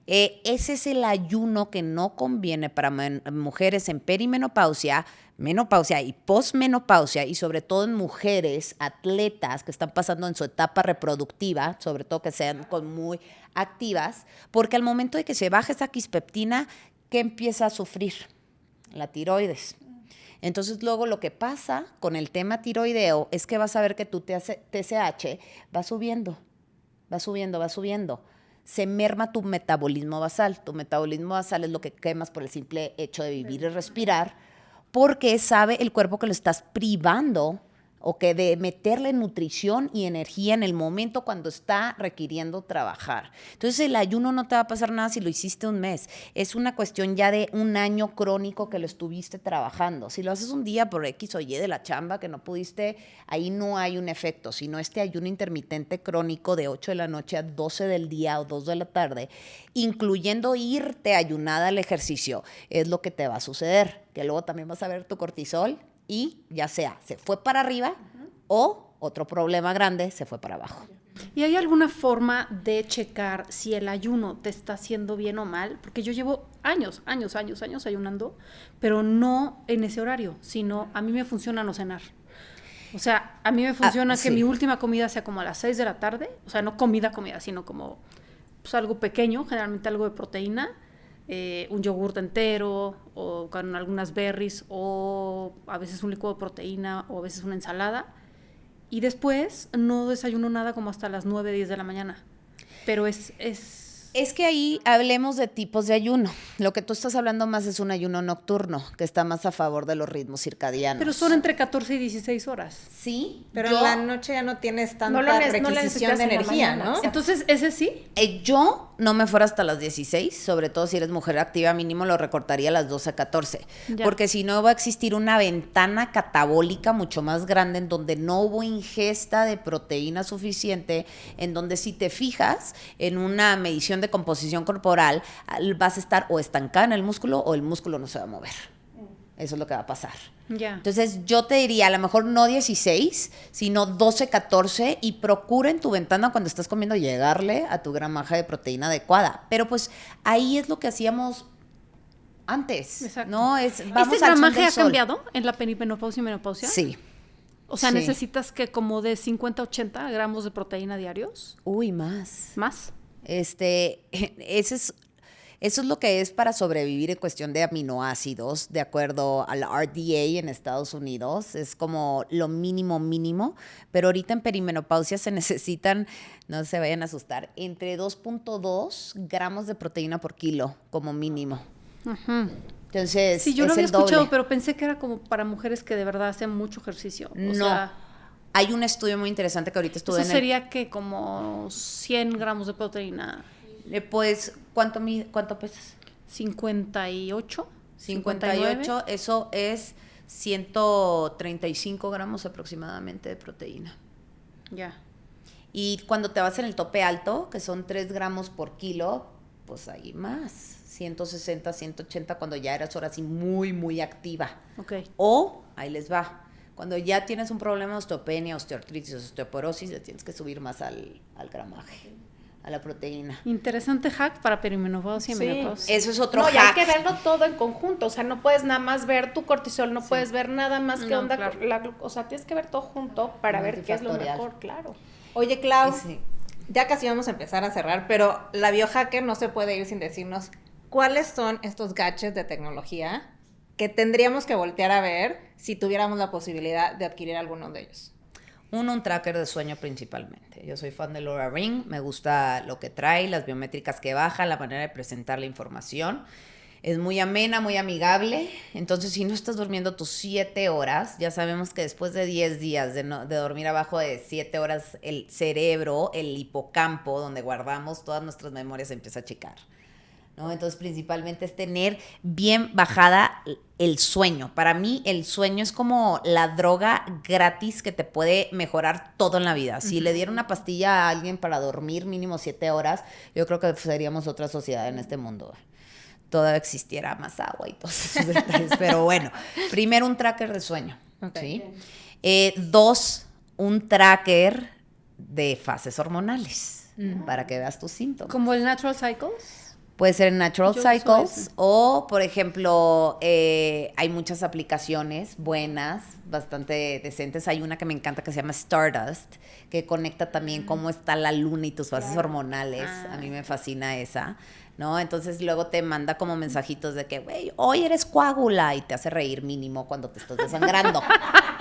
Ese es el ayuno que no conviene para mujeres en perimenopausia, menopausia y posmenopausia, y sobre todo en mujeres atletas que están pasando en su etapa reproductiva, sobre todo que sean muy activas, porque al momento de que se baja esa quispeptina, ¿qué empieza a sufrir? La tiroides. Entonces, luego lo que pasa con el tema tiroideo es que vas a ver que tu TSH va subiendo. Se merma tu metabolismo basal. Tu metabolismo basal es lo que quemas por el simple hecho de vivir y respirar, porque sabe el cuerpo que lo estás privando o que de meterle nutrición y energía en el momento cuando está requiriendo trabajar. Entonces, el ayuno no te va a pasar nada si lo hiciste un mes. Es una cuestión ya de un año crónico que lo estuviste trabajando. Si lo haces un día por X o Y de la chamba que no pudiste, ahí no hay un efecto, sino ayuno intermitente crónico de 8 de la noche a 12 del día o 2 de la tarde, incluyendo irte ayunada al ejercicio, es lo que te va a suceder, que luego también vas a ver tu cortisol y ya sea, se fue para arriba o otro problema grande, se fue para abajo. ¿Y hay alguna forma de checar si el ayuno te está haciendo bien o mal? Porque yo llevo años ayunando, pero no en ese horario, sino a mí me funciona no cenar. O sea, a mí me funciona que mi última comida sea como a las 6 de la tarde, o sea, no comida, sino como pues, algo pequeño, generalmente algo de proteína, un yogurt entero o con algunas berries o a veces un licuado de proteína o a veces una ensalada, y después no desayuno nada como hasta las 9, 10 de la mañana, pero es que ahí hablemos de tipos de ayuno. Lo que tú estás hablando más es un ayuno nocturno, que está más a favor de los ritmos circadianos. Pero son entre 14 y 16 horas. Sí, pero en la noche ya no tienes tanta requisición de energía, ¿no? Entonces, ¿ese sí? Yo no me fuera hasta las 16, sobre todo si eres mujer activa, mínimo lo recortaría a las 12 a 14, porque si no va a existir una ventana catabólica mucho más grande en donde no hubo ingesta de proteína suficiente, en donde si te fijas en una medición de composición corporal, vas a estar o estancada en el músculo o el músculo no se va a mover. Eso es lo que va a pasar. Ya. Entonces, yo te diría, a lo mejor no 16, sino 12, 14, y procura en tu ventana cuando estás comiendo llegarle a tu gramaje de proteína adecuada. Pero pues ahí es lo que hacíamos antes. Exacto. ¿No? ¿Ese gramaje ha cambiado en la perimenopausia y menopausia? Sí. O sea, Sí. necesitas que como de 50 a 80 gramos de proteína diarios. Uy, más. ¿Más? Eso es lo que es para sobrevivir en cuestión de aminoácidos, de acuerdo al RDA en Estados Unidos. Es como lo mínimo, pero ahorita en perimenopausia se necesitan, no se vayan a asustar, entre 2.2 gramos de proteína por kilo como mínimo. Ujú. Entonces, Sí, yo lo es había el doble. escuchado, pero pensé que era como para mujeres que de verdad hacen mucho ejercicio. O No. sea, Hay un estudio muy interesante que ahorita estuve eso en el... sería que como 100 gramos de proteína. Pues, ¿cuánto pesas? 58. 58, eso es 135 gramos aproximadamente de proteína. Ya. Y cuando te vas en el tope alto, que son 3 gramos por kilo, pues ahí más, 160, 180, cuando ya eras ahora sí muy activa. Ok. O, ahí les va, cuando ya tienes un problema de osteopenia, osteoartritis, osteoporosis, le tienes que subir más al gramaje, a la proteína. Interesante hack para perimenopausia y Sí. menopausia. Eso es otro No, y hay hack. que verlo todo en conjunto. O sea, no puedes nada más ver tu cortisol, no puedes ver nada más qué No, onda claro. con la glucosa. O sea, tienes que ver todo junto para ver qué es lo Multifactorial. mejor, claro. Oye, Clau, Sí. ya casi vamos a empezar a cerrar, pero la biohacker no se puede ir sin decirnos cuáles son estos gadgets de tecnología que tendríamos que voltear a ver si tuviéramos la posibilidad de adquirir alguno de ellos. Un tracker de sueño principalmente. Yo soy fan de Oura Ring, me gusta lo que trae, las biométricas que baja, la manera de presentar la información. Es muy amena, muy amigable. Entonces, si no estás durmiendo tus 7 horas, ya sabemos que después de 10 días de dormir abajo de 7 horas, el cerebro, el hipocampo, donde guardamos todas nuestras memorias, empieza a achicar, ¿no? Entonces, principalmente es tener bien bajada el sueño. Para mí, el sueño es como la droga gratis que te puede mejorar todo en la vida. Si le diera una pastilla a alguien para dormir mínimo 7 horas, yo creo que seríamos otra sociedad en este mundo. Todavía existiera más agua y todos esos detalles. Pero bueno, primero un tracker de sueño. ¿Sí? 2, un tracker de fases hormonales, para que veas tus síntomas. Como el Natural Cycles. Puede ser en Natural Yo uso Cycles ese. o, por ejemplo, hay muchas aplicaciones buenas, bastante decentes. Hay una que me encanta que se llama Stardust, que conecta también cómo está la luna y tus fases hormonales. A mí me fascina esa, ¿no? Entonces luego te manda como mensajitos de que, güey, hoy eres coágula y te hace reír mínimo cuando te estás desangrando,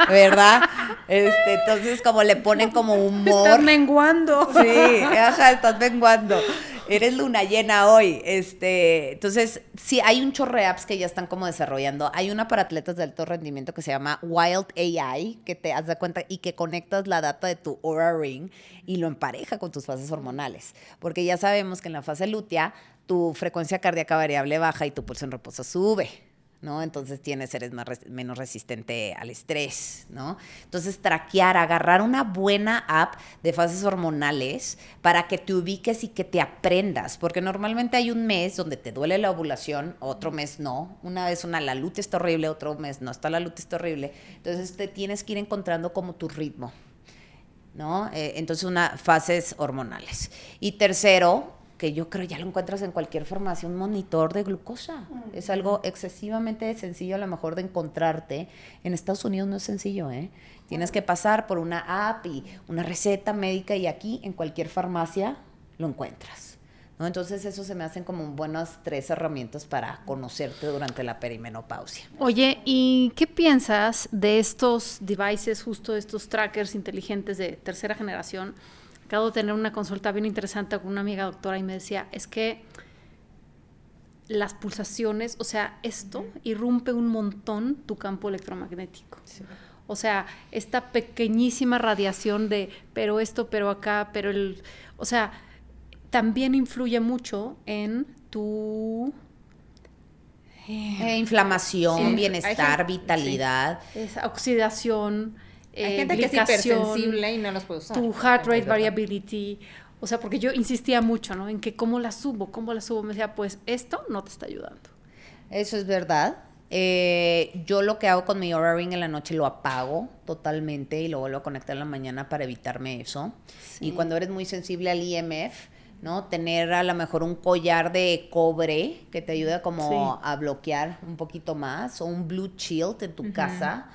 ¿verdad? Entonces como le ponen como humor. Estás menguando. Sí, ajá, estás menguando. Eres luna llena hoy. Entonces, sí, hay un chorro de apps que ya están como desarrollando. Hay una para atletas de alto rendimiento que se llama Wild AI, que te das cuenta y que conectas la data de tu Oura Ring y lo empareja con tus fases hormonales. Porque ya sabemos que en la fase lútea tu frecuencia cardíaca variable baja y tu pulso en reposo sube, ¿no? Entonces eres menos resistente al estrés, ¿no? Entonces agarrar una buena app de fases hormonales para que te ubiques y que te aprendas, porque normalmente hay un mes donde te duele la ovulación, otro mes no, una vez la lutea está horrible, otro mes no está la lutea está horrible, entonces te tienes que ir encontrando como tu ritmo, ¿no? Entonces fases hormonales. Y tercero, que yo creo ya lo encuentras en cualquier farmacia, un monitor de glucosa. Es algo excesivamente sencillo a lo mejor de encontrarte. En Estados Unidos no es sencillo, ¿eh? Tienes que pasar por una app y una receta médica y aquí en cualquier farmacia lo encuentras, ¿no? Entonces eso se me hacen como buenas 3 herramientas para conocerte durante la perimenopausia. Oye, ¿y qué piensas de estos devices, justo de estos trackers inteligentes de tercera generación? Acabo de tener una consulta bien interesante con una amiga doctora y me decía, es que las pulsaciones, o sea, esto irrumpe un montón tu campo electromagnético. Sí. O sea, esta pequeñísima radiación de, pero esto, pero acá, pero o sea, también influye mucho en tu... inflamación, bienestar, vitalidad. Sí. Esa oxidación... Hay gente que es hipersensible y no los puede usar. Tu heart rate variability. O sea, porque yo insistía mucho, ¿no? En que cómo la subo. Me decía, pues esto no te está ayudando. Eso es verdad. Yo lo que hago con mi Oura Ring en la noche lo apago totalmente y lo vuelvo a conectar en la mañana para evitarme eso. Sí. Y cuando eres muy sensible al IMF, ¿no? Tener a lo mejor un collar de cobre que te ayuda como a bloquear un poquito más o un Blue Shield en tu casa.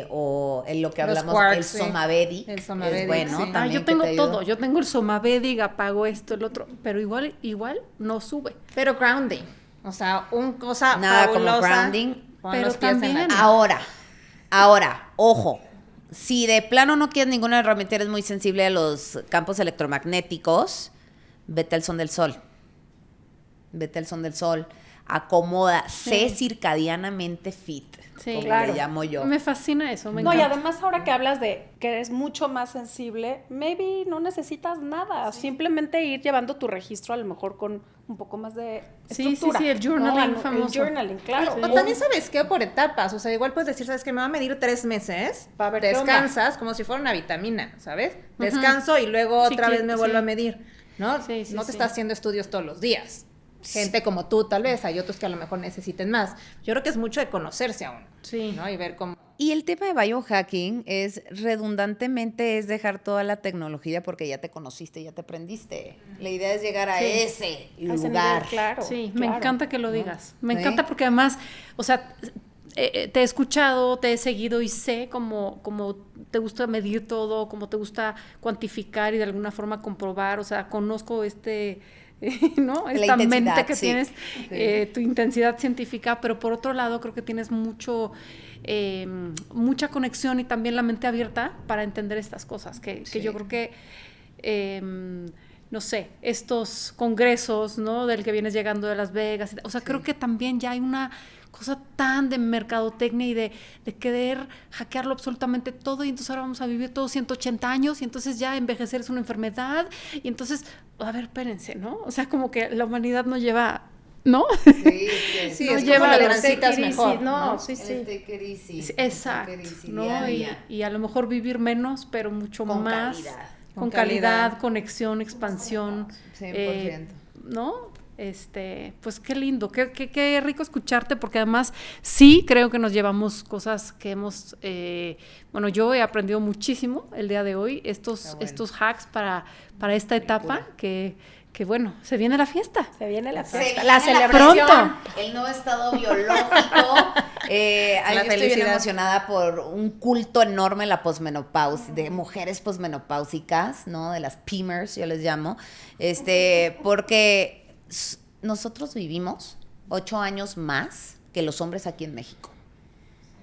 o en lo que Los hablamos, quarks, el sí. Somavedic, El Somavedic, es bueno. sí. También yo que tengo te ayuda. todo. Yo tengo el Somavedic, apago esto, el otro, pero igual no sube. Pero grounding, o sea, un cosa Nada como fabulosa. grounding. Pon Pero los pies en la también- tierra. Ahora, ojo, si de plano no quieres ninguna herramienta, eres muy sensible a los campos electromagnéticos, vete al son del sol. Vete al son del sol. Acomoda, sé circadianamente fit, Sí, como claro. le llamo yo. Me fascina eso, me No, y encanta. además ahora que hablas de que eres mucho más sensible, maybe no necesitas nada, simplemente ir llevando tu registro a lo mejor con un poco más de Sí, estructura. sí, el journaling ¿no? famoso. El journaling, claro. Sí. O también sabes qué, por etapas, o sea, igual puedes decir, ¿sabes qué? Me va a medir 3 meses, Va a ver qué onda. descansas como si fuera una vitamina, ¿sabes? Descanso y luego Sí, otra vez me vuelvo sí. a medir, ¿no? Sí, sí, No te sí. estás haciendo estudios todos los días. Gente como tú, tal vez, hay otros que a lo mejor necesiten más. Yo creo que es mucho de conocerse a uno, Sí. ¿no? Y ver cómo... Y el tema de biohacking es redundantemente es dejar toda la tecnología porque ya te conociste, ya te aprendiste. La idea es llegar a Sí. ese A ese lugar. nivel, claro. Sí, me claro. encanta que lo digas. Me ¿Sí? encanta porque además, o sea, te he escuchado, te he seguido y sé cómo te gusta medir todo, cómo te gusta cuantificar y de alguna forma comprobar. O sea, conozco ¿no? La Esta mente intensidad, que sí. tienes, Sí. tu intensidad científica, pero por otro lado creo que tienes mucha conexión y también la mente abierta para entender estas cosas, que yo creo que no sé, estos congresos, ¿no? Del que vienes llegando de Las Vegas, o sea, creo que también ya hay una cosa tan de mercadotecnia y de querer hackearlo absolutamente todo, y entonces ahora vamos a vivir todos 180 años y entonces ya envejecer es una enfermedad, y entonces, a ver, espérense, ¿no? O sea, como que la humanidad no lleva, ¿no? Sí, No es lleva como lo el transitas take it easy, mejor, no, ¿no? sí, sí. Exacto, ¿no? Y a lo mejor vivir menos, pero mucho Con más. calidad. Con Con calidad, calidad. conexión, expansión. 100%. ¿No? Pues qué lindo, qué rico escucharte, porque además sí creo que nos llevamos cosas que hemos, bueno, yo he aprendido muchísimo el día de hoy, estos hacks para esta etapa, que bueno, se viene la fiesta. Se viene la Se fiesta, viene la celebración. Pronto. El nuevo estado biológico. Yo estoy bien felicidad. emocionada por un culto enorme la posmenopausia, de mujeres posmenopáusicas, ¿no? De las PEMers, yo les llamo. Porque nosotros vivimos 8 años más que los hombres aquí en México.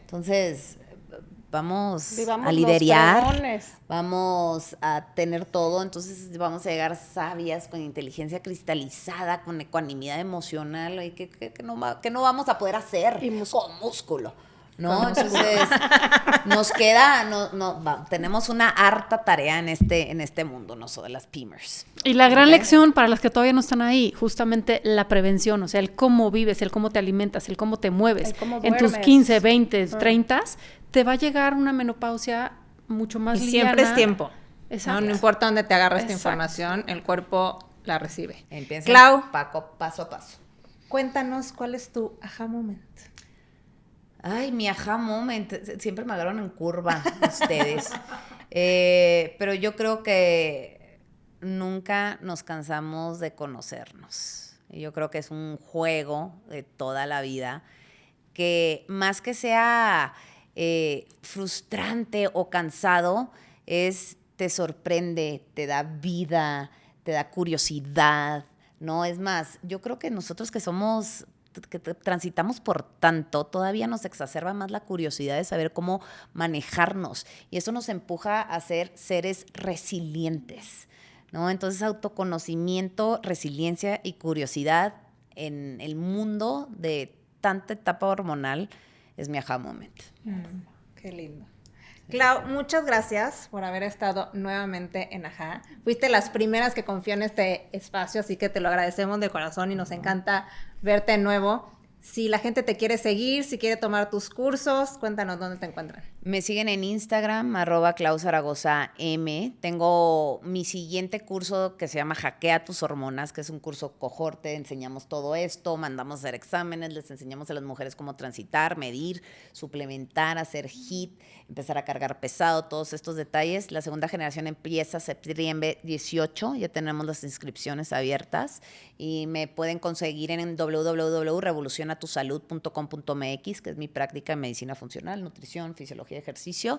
Entonces, vamos Vivamos a los liderar, fregones. vamos a tener todo, entonces vamos a llegar sabias, con inteligencia cristalizada, con ecuanimidad emocional, y que no vamos a poder hacer Y con músculo, ¿no? Entonces, nos queda, tenemos una harta tarea en este mundo, nosotros las PEMers. Y la gran ¿Ok? lección para las que todavía no están ahí, justamente la prevención, o sea, el cómo vives, el cómo te alimentas, el cómo te mueves. El cómo En tus duermes. 15, 20, 30, te va a llegar una menopausia mucho más Y liviana. siempre es tiempo. Exacto. No importa dónde te agarres esta Exacto. información, el cuerpo la recibe. Empieza Clau, paso a paso. cuéntanos cuál es tu aha moment. Ay, mi aha moment, siempre me agarran en curva ustedes. Pero yo creo que nunca nos cansamos de conocernos. Yo creo que es un juego de toda la vida que más que sea frustrante o cansado, te sorprende, te da vida, te da curiosidad, ¿no? Es más, yo creo que nosotros que transitamos por tanto, todavía nos exacerba más la curiosidad de saber cómo manejarnos, y eso nos empuja a ser seres resilientes, ¿no? Entonces, autoconocimiento, resiliencia y curiosidad en el mundo de tanta etapa hormonal es mi aha moment. Qué lindo. Clau, muchas gracias por haber estado nuevamente en Ajá. Fuiste las primeras que confió en este espacio, así que te lo agradecemos de corazón y nos encanta verte de nuevo. Si la gente te quiere seguir, si quiere tomar tus cursos, cuéntanos dónde te encuentran. Me siguen en Instagram, @ClauZaragozaM. Tengo mi siguiente curso que se llama Hackea tus hormonas, que es un curso cohorte. Enseñamos todo esto, mandamos a hacer exámenes, les enseñamos a las mujeres cómo transitar, medir, suplementar, hacer HIIT, empezar a cargar pesado, todos estos detalles. La segunda generación empieza septiembre 18, ya tenemos las inscripciones abiertas y me pueden conseguir en www.revolucionatupsique.com evolucionatusalud.com.mx, que es mi práctica en medicina funcional, nutrición, fisiología, ejercicio.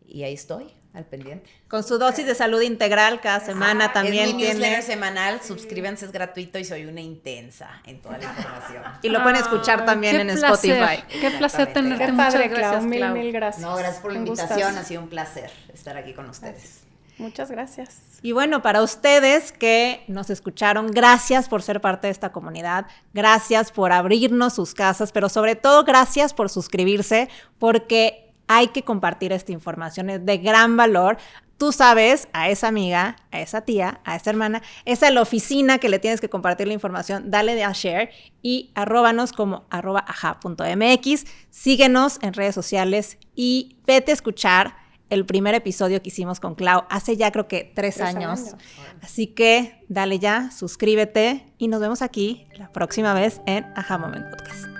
Y ahí estoy, al pendiente. Con su dosis de salud integral cada semana también es mi tiene. newsletter semanal, suscríbanse, es gratuito y soy una intensa en toda la información. Y lo pueden escuchar también en Spotify. Qué placer tenerte. Qué Muchas padre, gracias, Clau. Clau. Mil gracias. No, gracias por la Un invitación, gustazo. ha sido un placer estar aquí con ustedes. Muchas gracias. Y bueno, para ustedes que nos escucharon, gracias por ser parte de esta comunidad, gracias por abrirnos sus casas, pero sobre todo gracias por suscribirse, porque hay que compartir esta información, es de gran valor. Tú sabes, a esa amiga, a esa tía, a esa hermana, esa es la oficina que le tienes que compartir la información, dale a share y arróbanos como @aja.mx, síguenos en redes sociales y vete a escuchar el primer episodio que hicimos con Clau hace ya creo que 3 años. Así que dale ya, suscríbete y nos vemos aquí la próxima vez en Aha Moment Podcast.